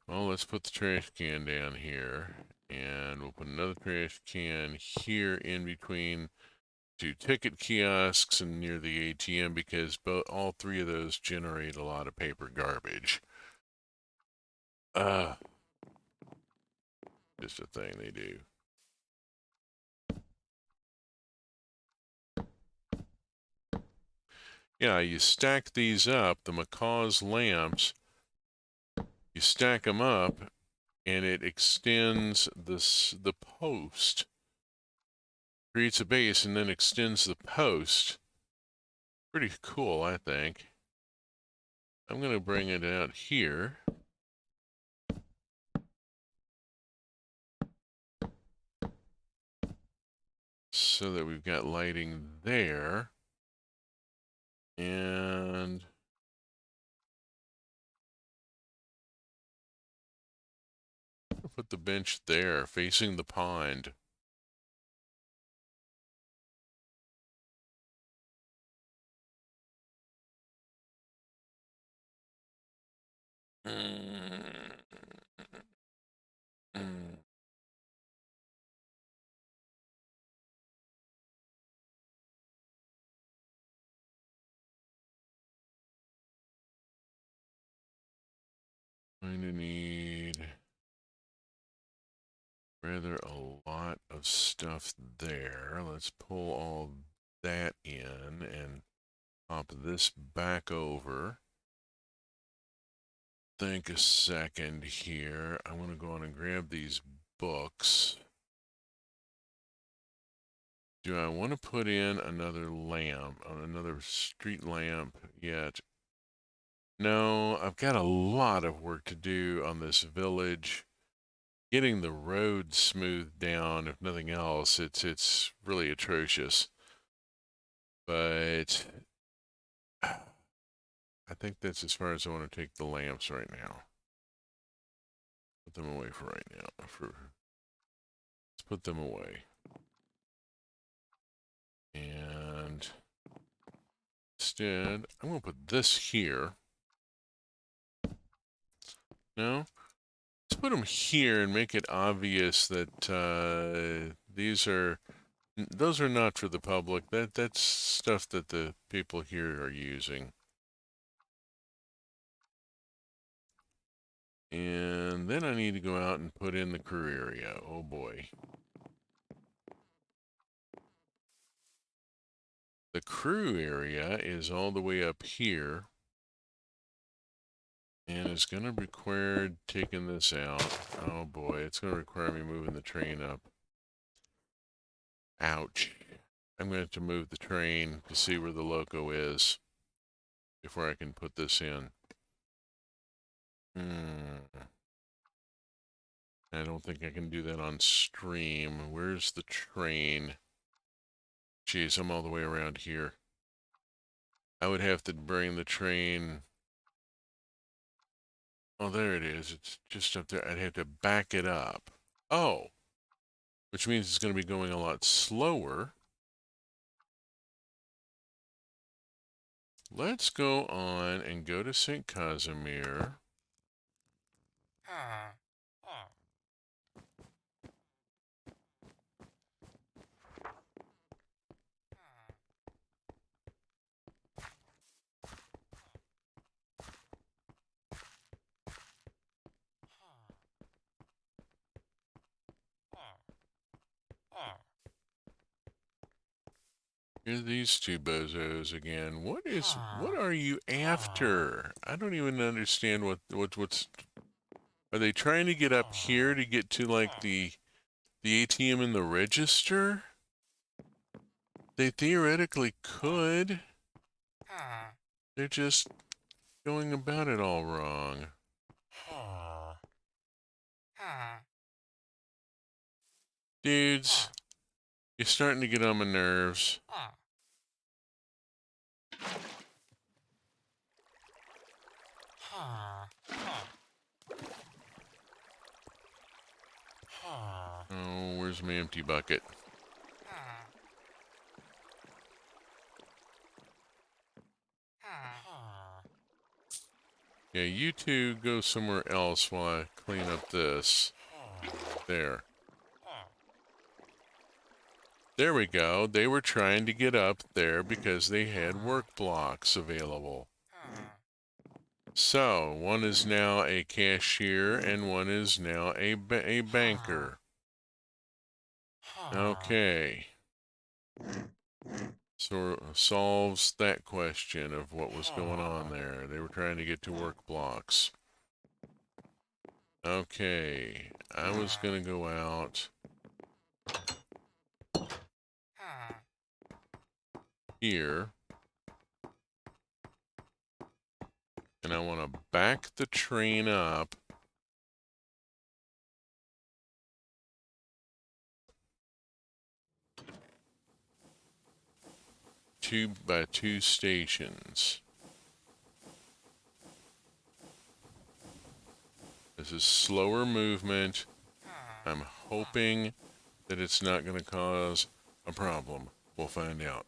Speaker 2: well, let's put the trash can down here. And we'll put another trash can here in between two ticket kiosks and near the ATM because all three of those generate a lot of paper garbage. Just a thing they do. Yeah, you stack these up, the Macaw's lamps, you stack them up, and it extends the post. Creates a base and then extends the post. Pretty cool, I think. I'm going to bring it out here. So that we've got lighting there. And I'll put the bench there, facing the pond. Going to need rather a lot of stuff there. Let's pull all that in and pop this back over. Think a second here. I want to go on and grab these books. Do I want to put in another lamp, another street lamp yet? No, I've got a lot of work to do on this village. Getting the road smoothed down, if nothing else, it's really atrocious. But I think that's as far as I want to take the lamps right now. Put them away for right now. Let's put them away. And instead, I'm going to put this here. No? Let's put them here and make it obvious that those are not for the public. That's stuff that the people here are using. And then I need to go out and put in the crew area. Oh boy. The crew area is all the way up here. And it's going to require taking this out. Oh boy, it's going to require me moving the train up. Ouch. I'm going to have to move the train to see where the loco is before I can put this in. I don't think I can do that on stream. Where's the train? Jeez, I'm all the way around here. I would have to bring the train. Oh, there it is. It's just up there. I'd have to back it up. Oh, which means it's going to be going a lot slower. Let's go on and go to St. Casimir. Here's these two bozos again. What are you after? I don't even understand what's. Are they trying to get up here to get to like the ATM in the register? They theoretically could. They're just going about it all wrong. Dudes, you're starting to get on my nerves. Oh, where's my empty bucket? Yeah, you two go somewhere else while I clean up this. There. There we go. They were trying to get up there because they had work blocks available. So, one is now a cashier and one is now a banker. Okay. So, solves that question of what was going on there. They were trying to get to work blocks. Okay. I was going to go out here. And I want to back the train up by two stations. This is slower movement. I'm hoping that it's not going to cause a problem. We'll find out.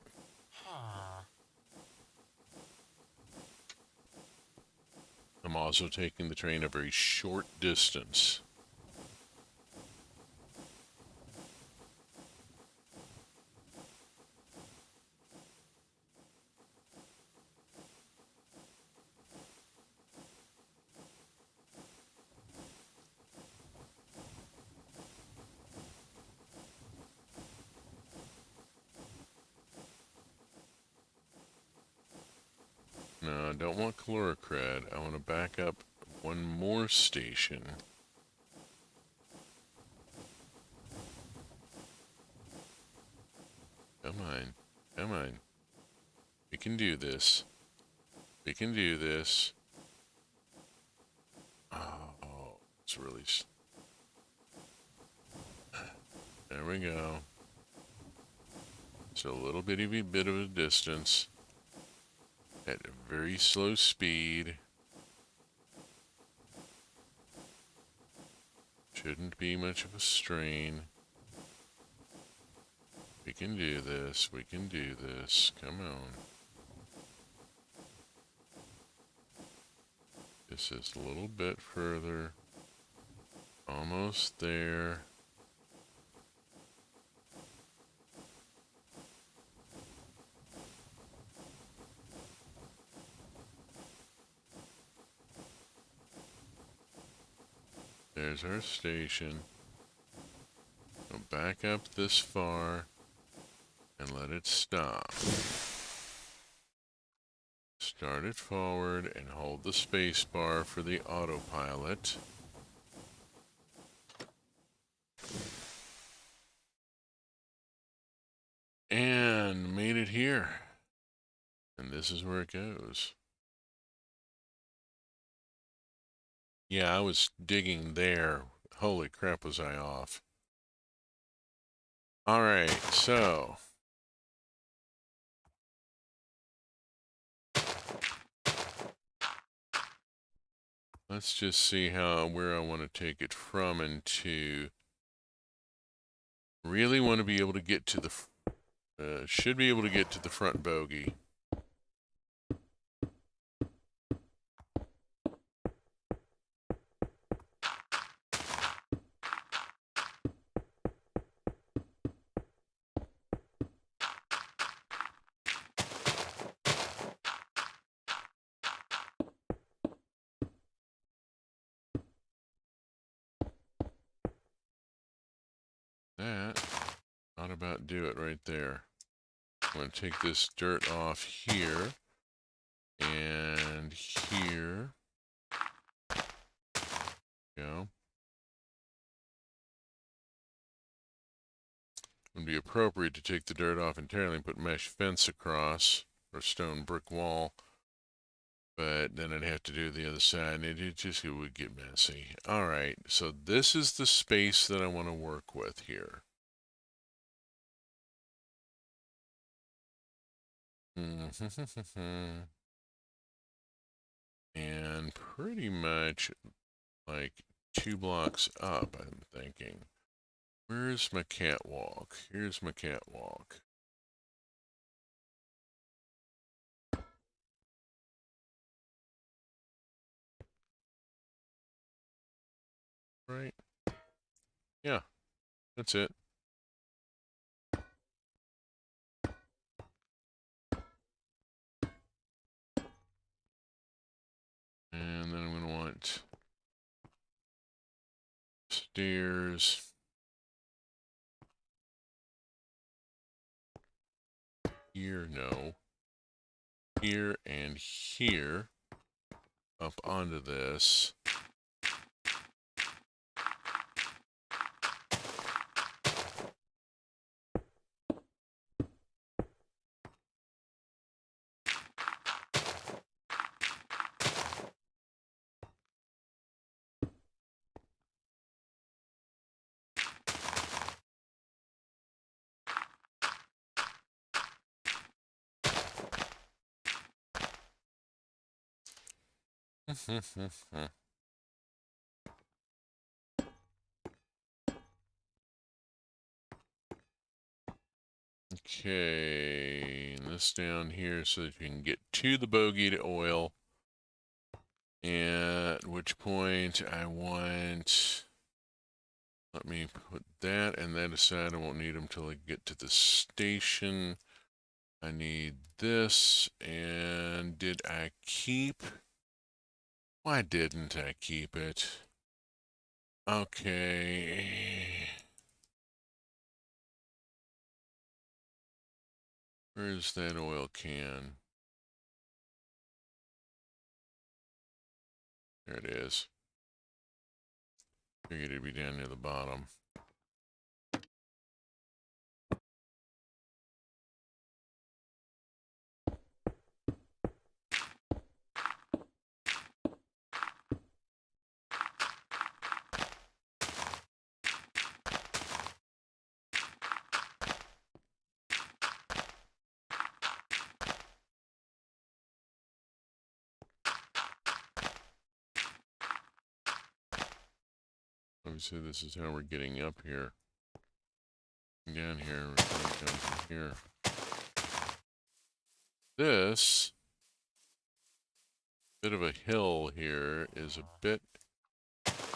Speaker 2: I'm also taking the train a very short distance. No, I don't want chlorocred. I want to back up one more station. Come on. Come on. We can do this. We can do this. Oh, it's really... There we go. So a little bit of a distance. At a very slow speed. Shouldn't be much of a strain. We can do this. We can do this. Come on. This is a little bit further. Almost there. There's our station. Go back up this far and let it stop. Start it forward and hold the space bar for the autopilot. And made it here. And this is where it goes. Yeah, I was digging there. Holy crap, was I off. All right, so let's just see where I want to take it from and to. Really want to be able to get to the, should be able to get to the front bogey. That ought about do it right there. I'm going to take this dirt off here and here. Go. It would be appropriate to take the dirt off entirely and put mesh fence across or stone brick wall. But then I'd have to do the other side, and it would get messy. All right, so this is the space that I want to work with here. And pretty much like 2 blocks up, I'm thinking. Where's my catwalk? Here's my catwalk. Right? Yeah, that's it. And then I'm going to want stairs. Here, no. Here and here. Up onto this. Okay, and this down here so that you can get to the bogeyed oil. At which point I want, let me put that and that aside. I won't need them till I get to the station. I need this, and did I keep? Why didn't I keep it? Okay. Where's that oil can? There it is. Figured it'd be down near the bottom. Obviously, this is how we're getting up here. Down here, we're coming down from here. This bit of a hill here is a bit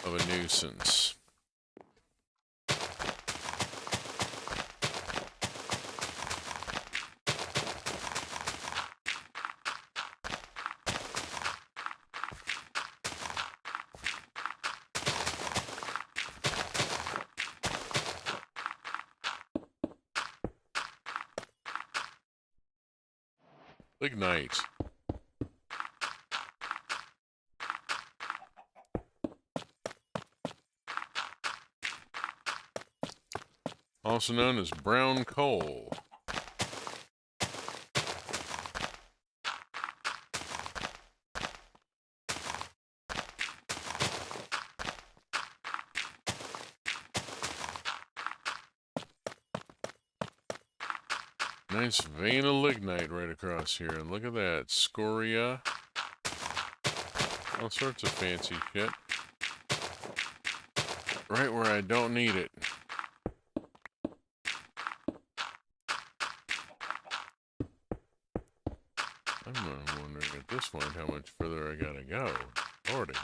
Speaker 2: of a nuisance. Lignite. Also known as brown coal. Nice vein of lignite right across here. And look at that. Scoria. All sorts of fancy shit. Right where I don't need it. I'm wondering at this point how much further I gotta go. Lordy.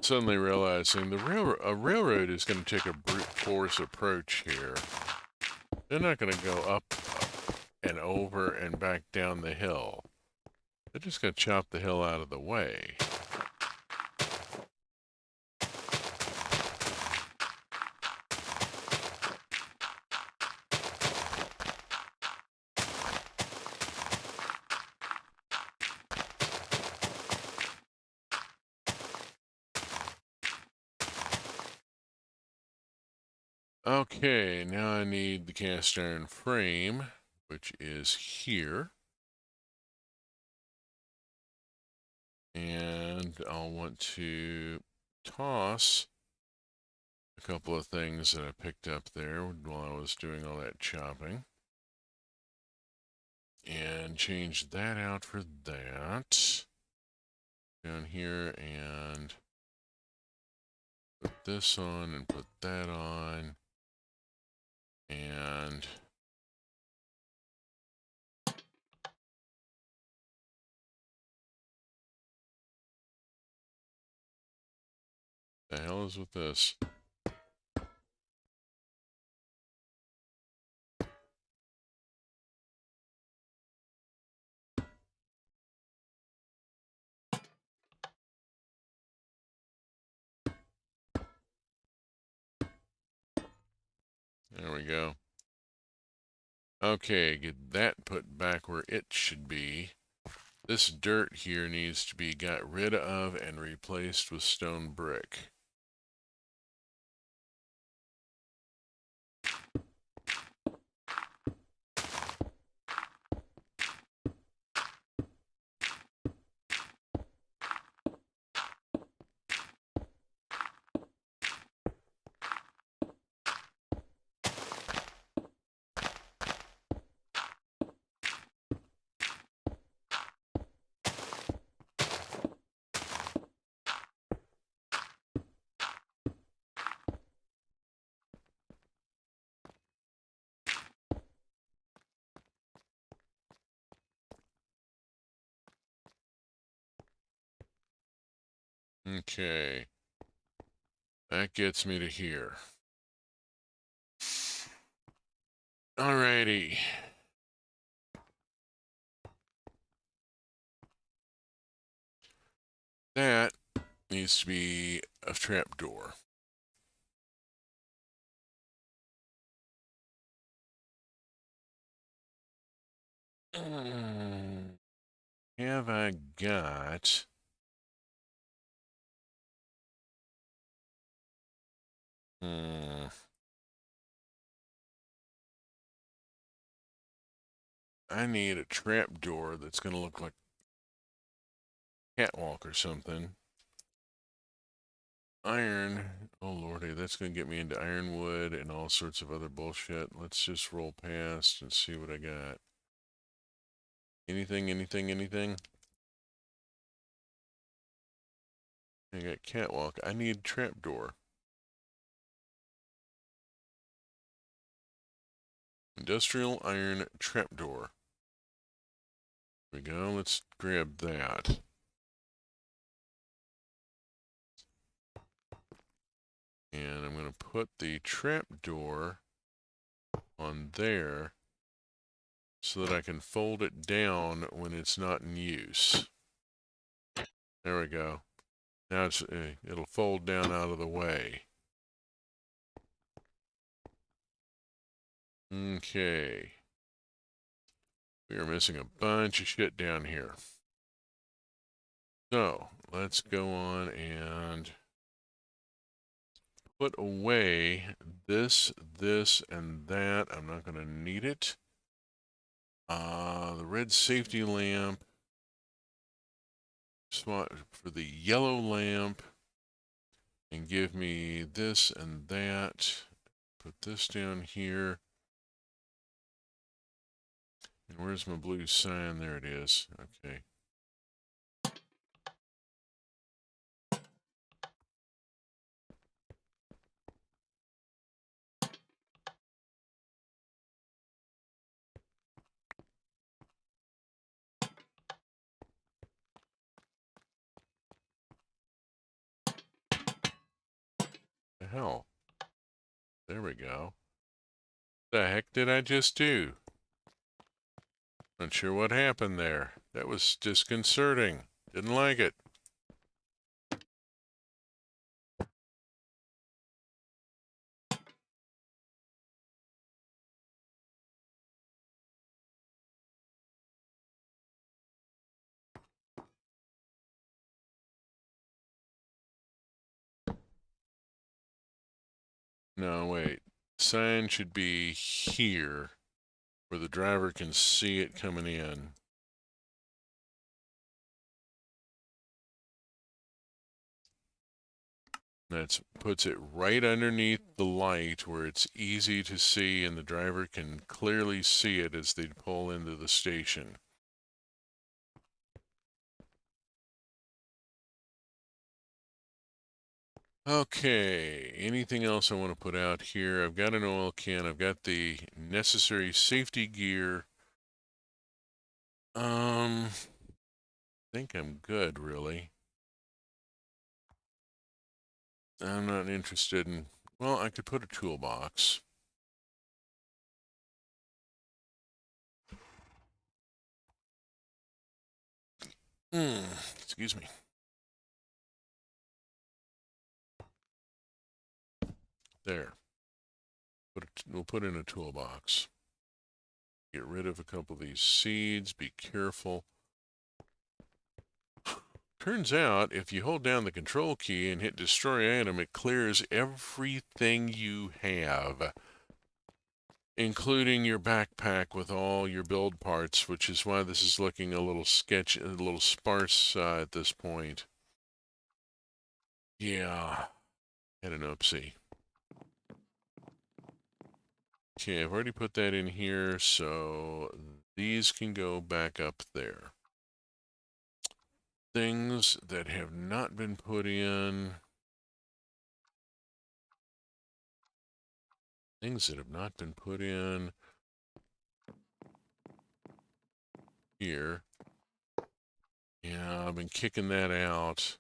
Speaker 2: Suddenly realizing a railroad is going to take a brute force approach here. They're not going to go up and over and back down the hill. They're just going to chop the hill out of the way. Okay, now I need the cast iron frame, which is here. And I'll want to toss a couple of things that I picked up there while I was doing all that chopping. And change that out for that. Down here and put this on and put that on. And the hell is with this? There we go. Okay, get that put back where it should be. This dirt here needs to be got rid of and replaced with stone brick. Okay. That gets me to here. Alrighty. That needs to be a trapdoor. Have I got... I need a trapdoor that's going to look like a catwalk or something. iron. Oh lordy, that's gonna get me into ironwood and all sorts of other bullshit. Let's just roll past and see what I got. Anything, anything, anything? I got catwalk. I need trapdoor. Industrial iron trapdoor. There we go. Let's grab that. And I'm going to put the trapdoor on there so that I can fold it down when it's not in use. There we go. Now it'll fold down out of the way. Okay. We are missing a bunch of shit down here. So, let's go on and put away this, and that. I'm not going to need it. The red safety lamp. Swap for the yellow lamp. And give me this and that. Put this down here. And where's my blue sign? There it is. Okay. The hell? There we go. The heck did I just do? Not sure what happened there. That was disconcerting. Didn't like it. No, wait. Sign should be here where the driver can see it coming in. That puts it right underneath the light where it's easy to see and the driver can clearly see it as they pull into the station. Okay, anything else I want to put out here? I've got an oil can. I've got the necessary safety gear. I think I'm good, really. I'm not interested in, well, I could put a toolbox. Excuse me. There. We'll put in a toolbox. Get rid of a couple of these seeds. Be careful. Turns out, if you hold down the control key and hit destroy item, it clears everything you have, including your backpack with all your build parts, which is why this is looking a little sketchy, a little sparse at this point. Yeah, had an oopsie. Okay, I've already put that in here, so these can go back up there. Things that have not been put in. Things that have not been put in here. Yeah, I've been kicking that out.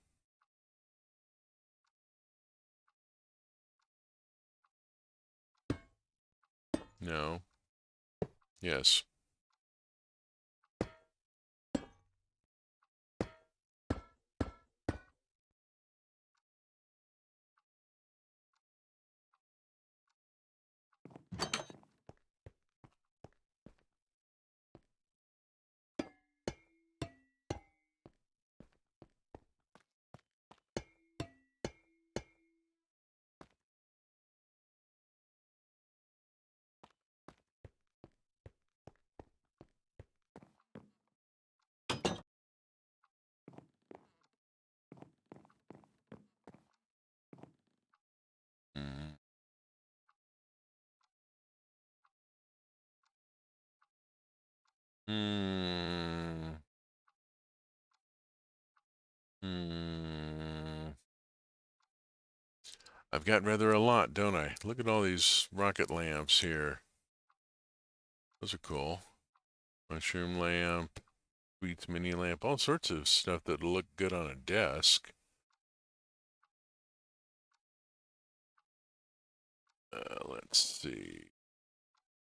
Speaker 2: No. Yes. Hmm. Hmm. I've got rather a lot, don't I? Look at all these rocket lamps here. Those are cool. Mushroom lamp, Sweets mini lamp, all sorts of stuff that look good on a desk. Let's see.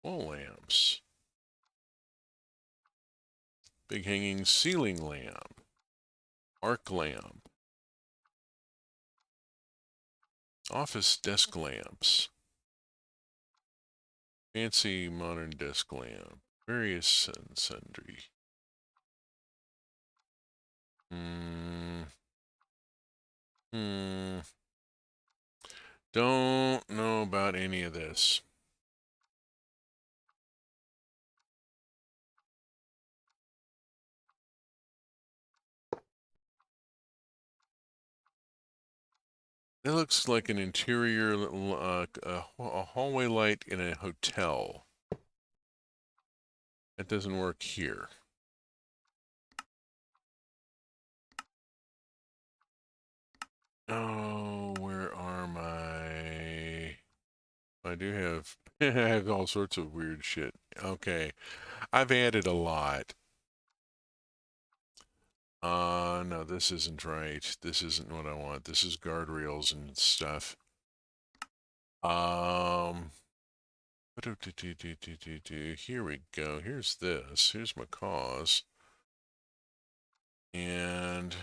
Speaker 2: Wall lamps. Big hanging ceiling lamp. Arc lamp. Office desk lamps. Fancy modern desk lamp. Various and sundry. Hmm. Hmm. Don't know about any of this. It looks like an interior, a hallway light in a hotel. That doesn't work here. Oh, where are my... I do have... I have all sorts of weird shit. Okay. I've added a lot. No, this isn't right. This isn't what I want. This is guardrails and stuff. Here we go. Here's this. Here's my cause. And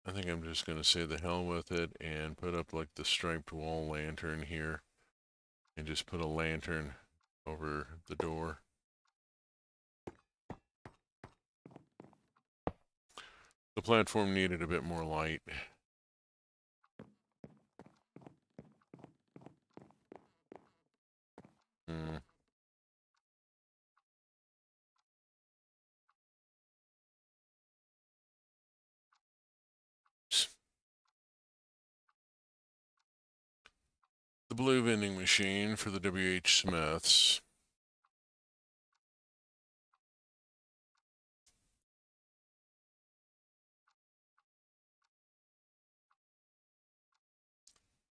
Speaker 2: I think I'm just going to say the hell with it and put up like the striped wall lantern here. And just put a lantern over the door. The platform needed a bit more light. Hmm. The blue vending machine for the W.H. Smiths.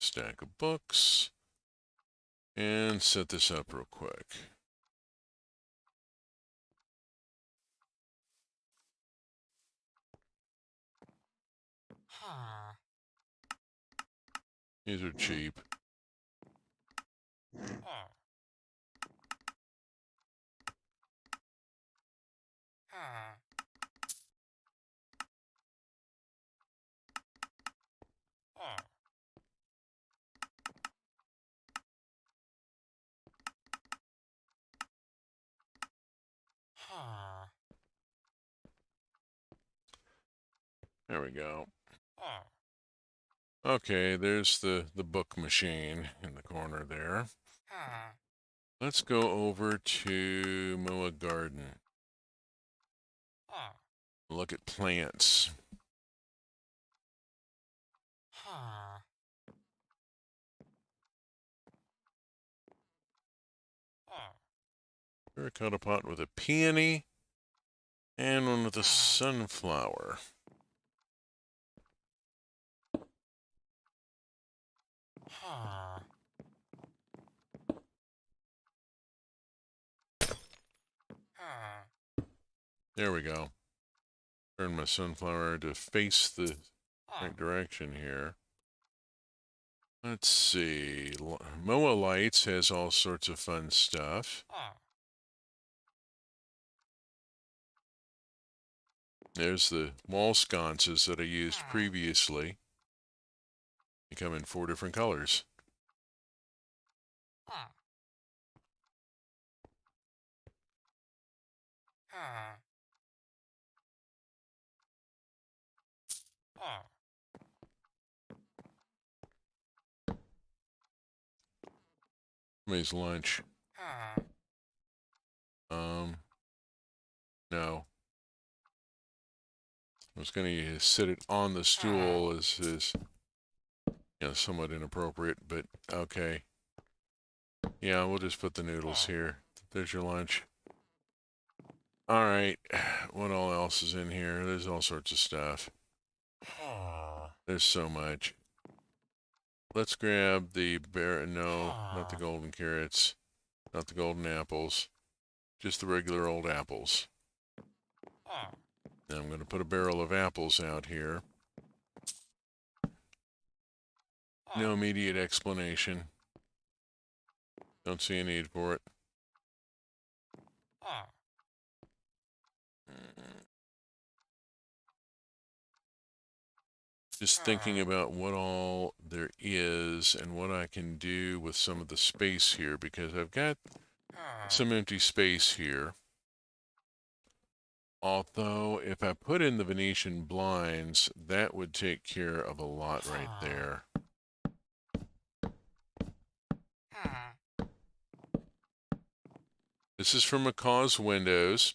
Speaker 2: Stack of books. And set this up real quick. These are cheap. There we go. Okay, there's the book machine in the corner there. Let's go over to Moa Garden. Look at plants. Terracotta pot with a peony and one with a sunflower. There we go. Turn my sunflower to face the right direction here. Let's see. Moa Lights has all sorts of fun stuff. There's the wall sconces that I used previously. They come in 4 different colors. Somebody's lunch. No. I was going to sit it on the stool is somewhat inappropriate, but okay. Yeah, we'll just put the noodles here. There's your lunch. All right, what all else is in here? There's all sorts of stuff. There's so much. Let's grab the bear. No, not the golden carrots. Not the golden apples. Just the regular old apples. Now I'm going to put a barrel of apples out here. No immediate explanation. Don't see a need for it. Just thinking about what all there is and what I can do with some of the space here, because I've got some empty space here. Although, if I put in the Venetian blinds, that would take care of a lot right there. This is from McCaw's Windows,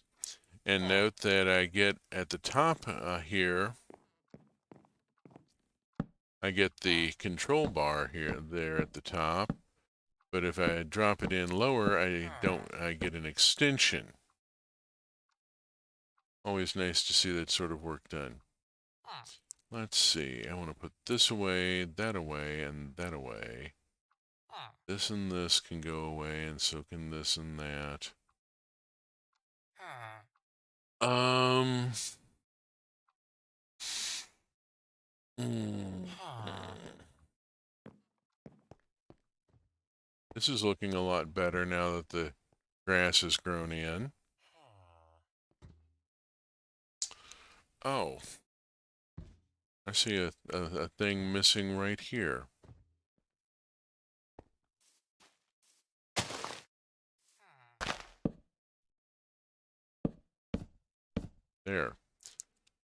Speaker 2: and note that I get at the top here, I get the control bar there at the top, but if I drop it in lower, I get an extension. Always nice to see that sort of work done. Let's see, I want to put this away, and that away. This and this can go away, and so can this and that. This is looking a lot better now that the grass has grown in. Oh, I see a thing missing right here. There.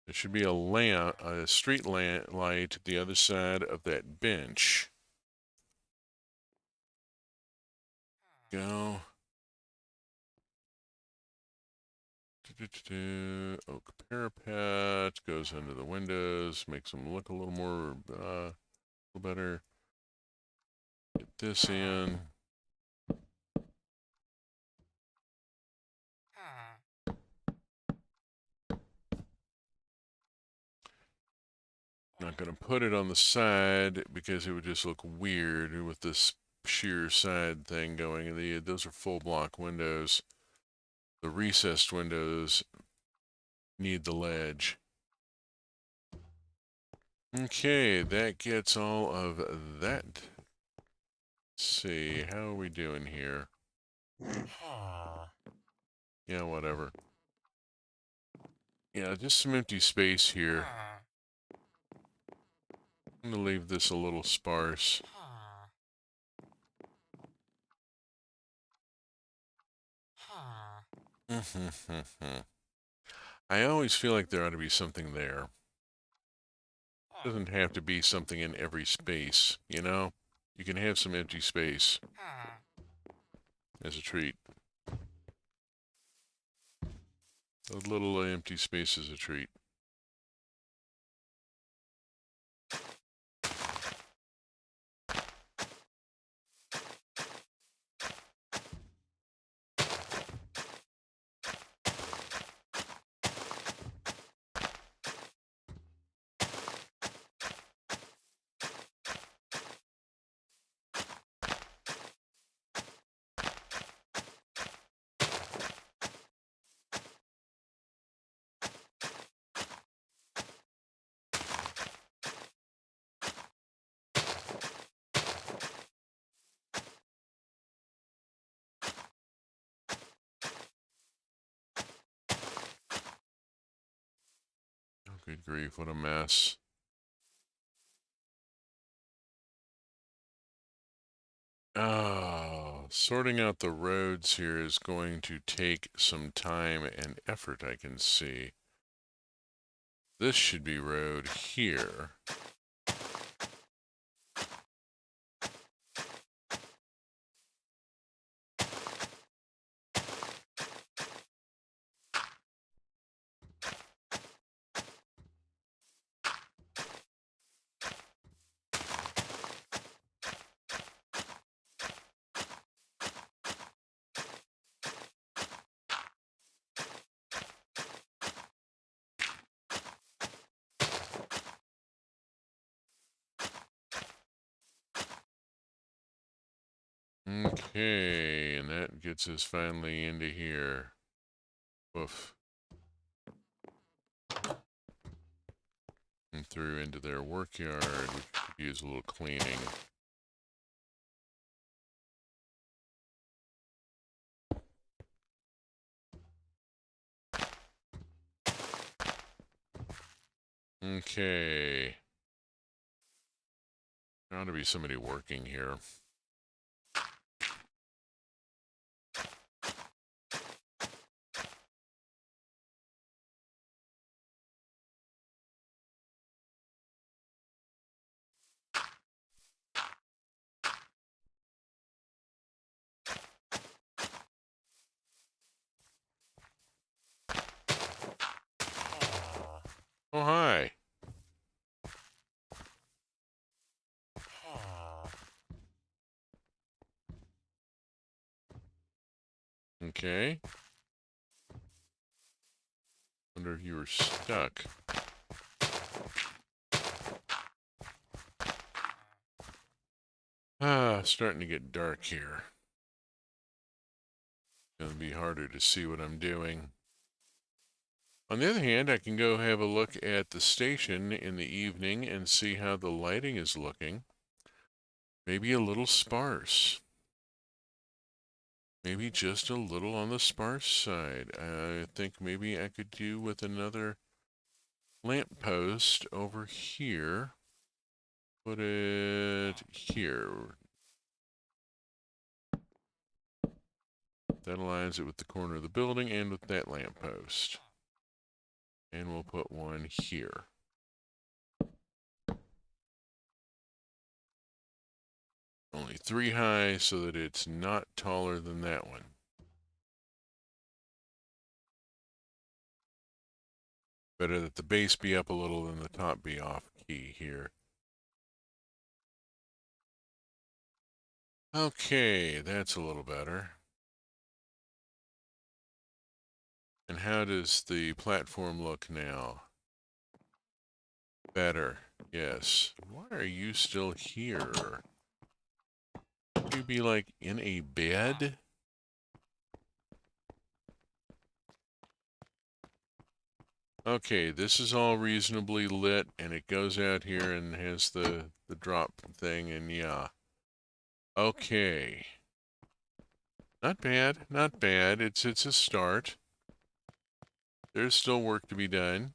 Speaker 2: There should be a street light at the other side of that bench. Go. Oak parapet goes under the windows, makes them look a little more, a little better. Get this in. Not going to put it on the side because it would just look weird with this sheer side thing going. Those are full block windows. The recessed windows need the ledge. Okay, that gets all of that. Let's see, how are we doing here? Yeah, whatever. Yeah, just some empty space here. I'm going to leave this a little sparse. I always feel like there ought to be something there. It doesn't have to be something in every space, you know? You can have some empty space as a treat. A little empty space as a treat. Oh, good grief, what a mess. Oh, sorting out the roads here is going to take some time and effort, I can see. This should be road here. Okay, and that gets us finally into here. Woof. And through into their work yard, which could use a little cleaning. Okay. There ought to be somebody working here. Oh, hi. Okay. Wonder if you were stuck. Starting to get dark here. Gonna be harder to see what I'm doing. On the other hand, I can go have a look at the station in the evening and see how the lighting is looking. Maybe a little sparse. Maybe just a little on the sparse side. I think maybe I could do with another lamppost over here. Put it here. That aligns it with the corner of the building and with that lamppost. And we'll put one here. Only 3 high so that it's not taller than that one. Better that the base be up a little than the top be off key here. Okay, that's a little better. And how does the platform look now? Better, yes. Why are you still here? Would you be like in a bed? Okay, this is all reasonably lit, and it goes out here and has the drop thing, and yeah. Okay. Not bad, not bad. It's a start. There's still work to be done.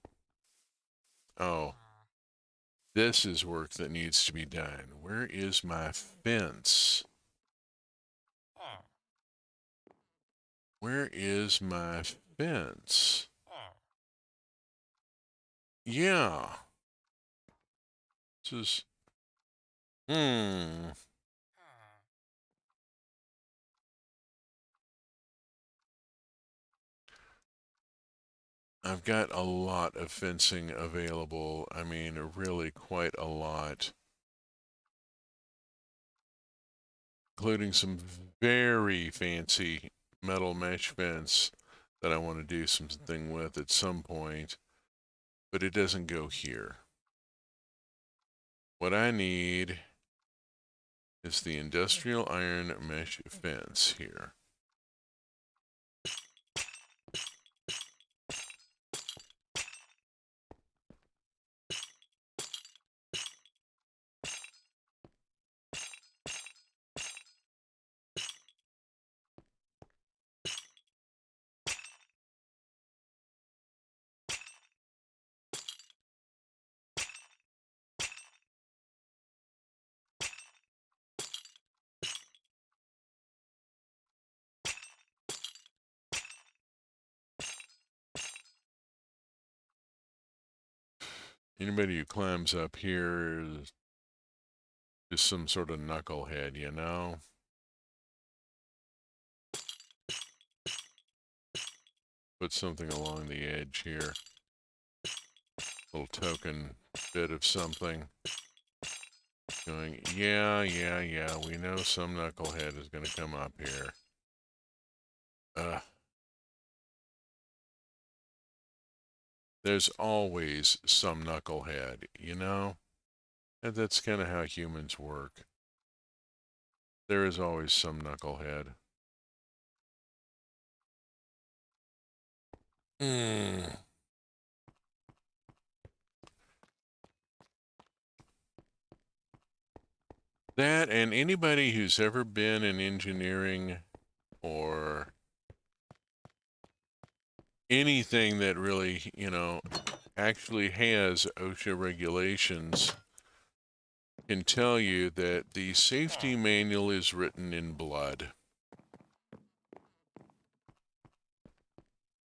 Speaker 2: Oh. This is work that needs to be done. Where is my fence? Where is my fence? Yeah. This is... I've got a lot of fencing available. I mean, really quite a lot. Including some very fancy metal mesh fence that I want to do something with at some point. But it doesn't go here. What I need is the industrial iron mesh fence here. Anybody who climbs up here is just some sort of knucklehead, you know? Put something along the edge here. Little token bit of something. Going, yeah, we know some knucklehead is going to come up here. There's always some knucklehead, you know? And that's kind of how humans work. There is always some knucklehead. That, and anybody who's ever been in engineering or anything that really, actually has OSHA regulations can tell you that the safety manual is written in blood.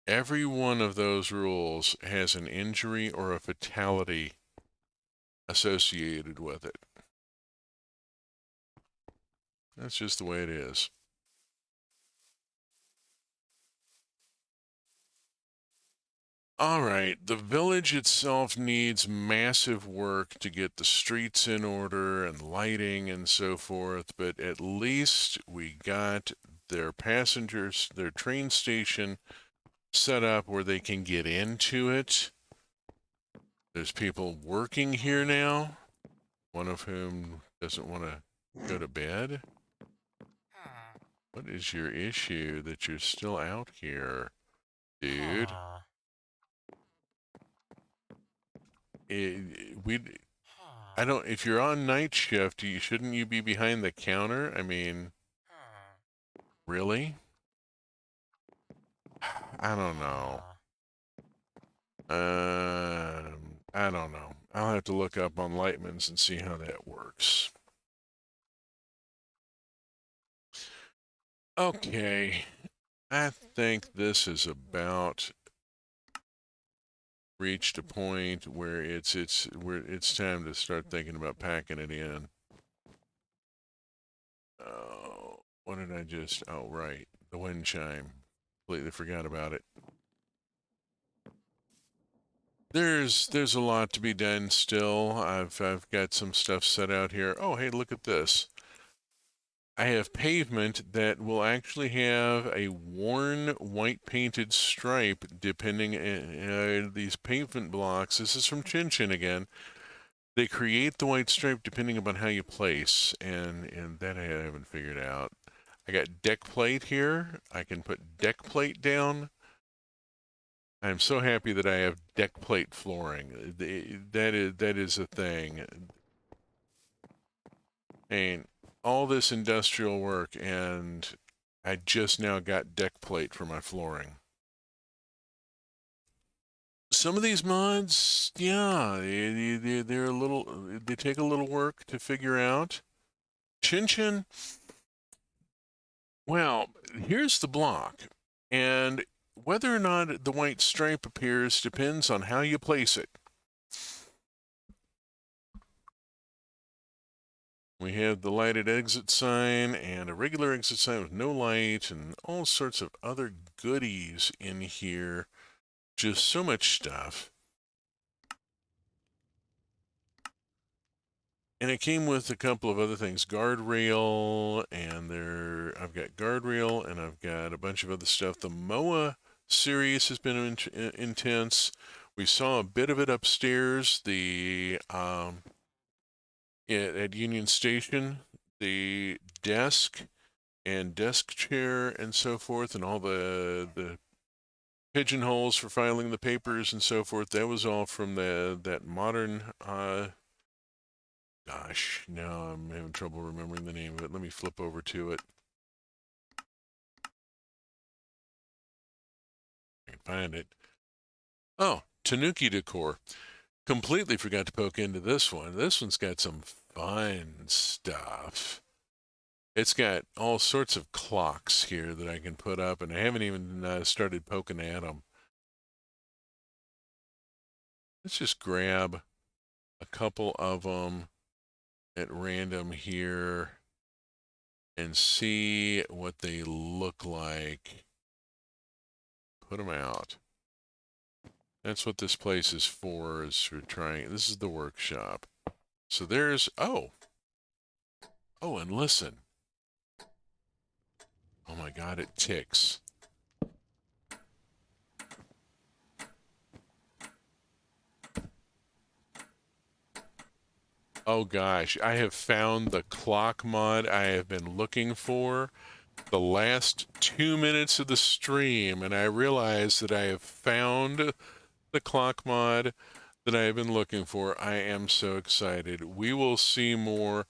Speaker 2: Every one of those rules has an injury or a fatality associated with it. That's just the way it is. All right, the village itself needs massive work to get the streets in order and lighting and so forth, but at least we got their passengers, their train station set up where they can get into it. There's people working here now, one of whom doesn't want to go to bed. What is your issue that you're still out here, dude? I don't. If you're on night shift, shouldn't you be behind the counter? I mean, really? I don't know. I don't know. I'll have to look up on Lightman's and see how that works. Okay, I think this is about reached a point where it's time to start thinking about packing it in. Oh, what did I just? Oh, right, the wind chime. Completely forgot about it. There's a lot to be done still. I've got some stuff set out here. Oh, hey, look at this. I have pavement that will actually have a worn white painted stripe depending these pavement blocks. This is from Chin Chin again. They create the white stripe depending upon how you place, and that I haven't figured out. I got deck plate here. I can put deck plate down. I'm so happy that I have deck plate flooring. That is a thing. And all this industrial work, and I just now got deck plate for my flooring. Some of these mods, yeah, they're a little, they take a little work to figure out. Chin Chin, well, here's the block, and whether or not the white stripe appears depends on how you place it. We have the lighted exit sign and a regular exit sign with no light and all sorts of other goodies in here. Just so much stuff. And it came with a couple of other things, guardrail, and I've got guardrail, and I've got a bunch of other stuff. The MOA series has been intense. We saw a bit of it upstairs. At Union Station, the desk and desk chair and so forth, and all the pigeonholes for filing the papers and so forth. That was all from that modern. Gosh, now I'm having trouble remembering the name of it. Let me flip over to it. I can find it. Oh, Tanuki decor. Completely forgot to poke into this one. This one's got some fun stuff. It's got all sorts of clocks here that I can put up, and I haven't even started poking at them. Let's just grab a couple of them at random here and see what they look like. Put them out. That's what this place is for, is for trying. This is the workshop. So there's, oh, and listen. Oh my God, it ticks. Oh gosh, I have found the clock mod I have been looking for the last 2 minutes of the stream, and I realize that I have found the clock mod that I have been looking for. I am so excited. We will see more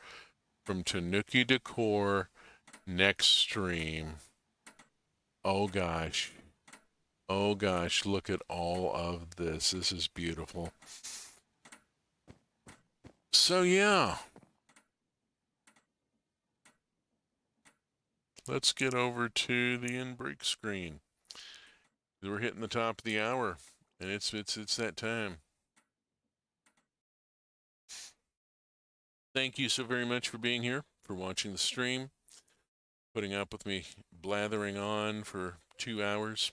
Speaker 2: from Tanuki Decor next stream. Oh gosh. Oh gosh, look at all of this. This is beautiful. So yeah, let's get over to the in-break screen. We're hitting the top of the hour, and it's that time. Thank you so very much for being here, for watching the stream, putting up with me blathering on for 2 hours.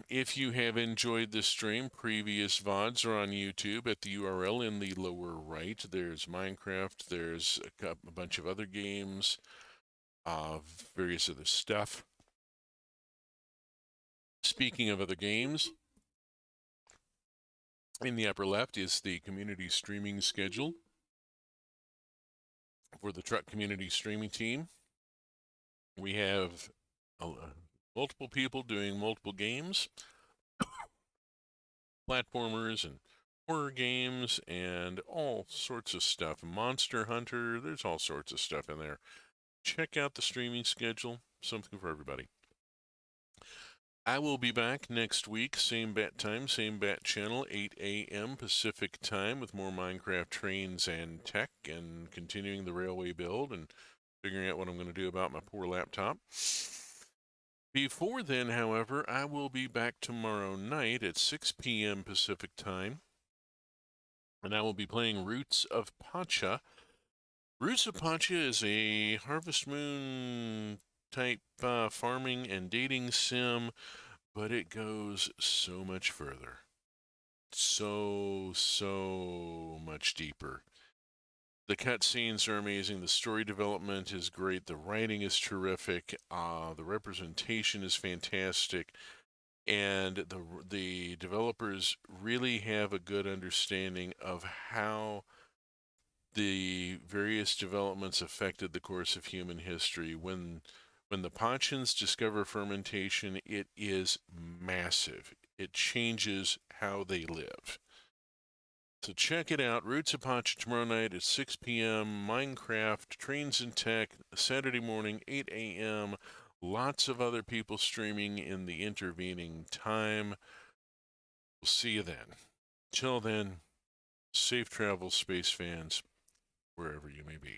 Speaker 2: If you have enjoyed this stream, previous VODs are on YouTube at the URL in the lower right. There's Minecraft, there's a bunch of other games, various other stuff. Speaking of other games, in the upper left is the community streaming schedule for the truck community streaming team. We have multiple people doing multiple games, platformers and horror games and all sorts of stuff. Monster Hunter, there's all sorts of stuff in there. Check out the streaming schedule, something for everybody. I will be back next week, same bat time, same bat channel, 8 a.m. Pacific time with more Minecraft trains and tech and continuing the railway build and figuring out what I'm going to do about my poor laptop. Before then, however, I will be back tomorrow night at 6 p.m. Pacific time, and I will be playing Roots of Pacha. Roots of Pacha is a Harvest Moon type farming and dating sim, but it goes so much further. So much deeper. The cutscenes are amazing. The story development is great. The writing is terrific. The representation is fantastic. And the developers really have a good understanding of how the various developments affected the course of human history. When the Pachans discover fermentation, it is massive. It changes how they live. So check it out. Roots of Pacha tomorrow night at 6 p.m. Minecraft, Trains and Tech, Saturday morning, 8 a.m. Lots of other people streaming in the intervening time. We'll see you then. Till then, safe travels, space fans, wherever you may be.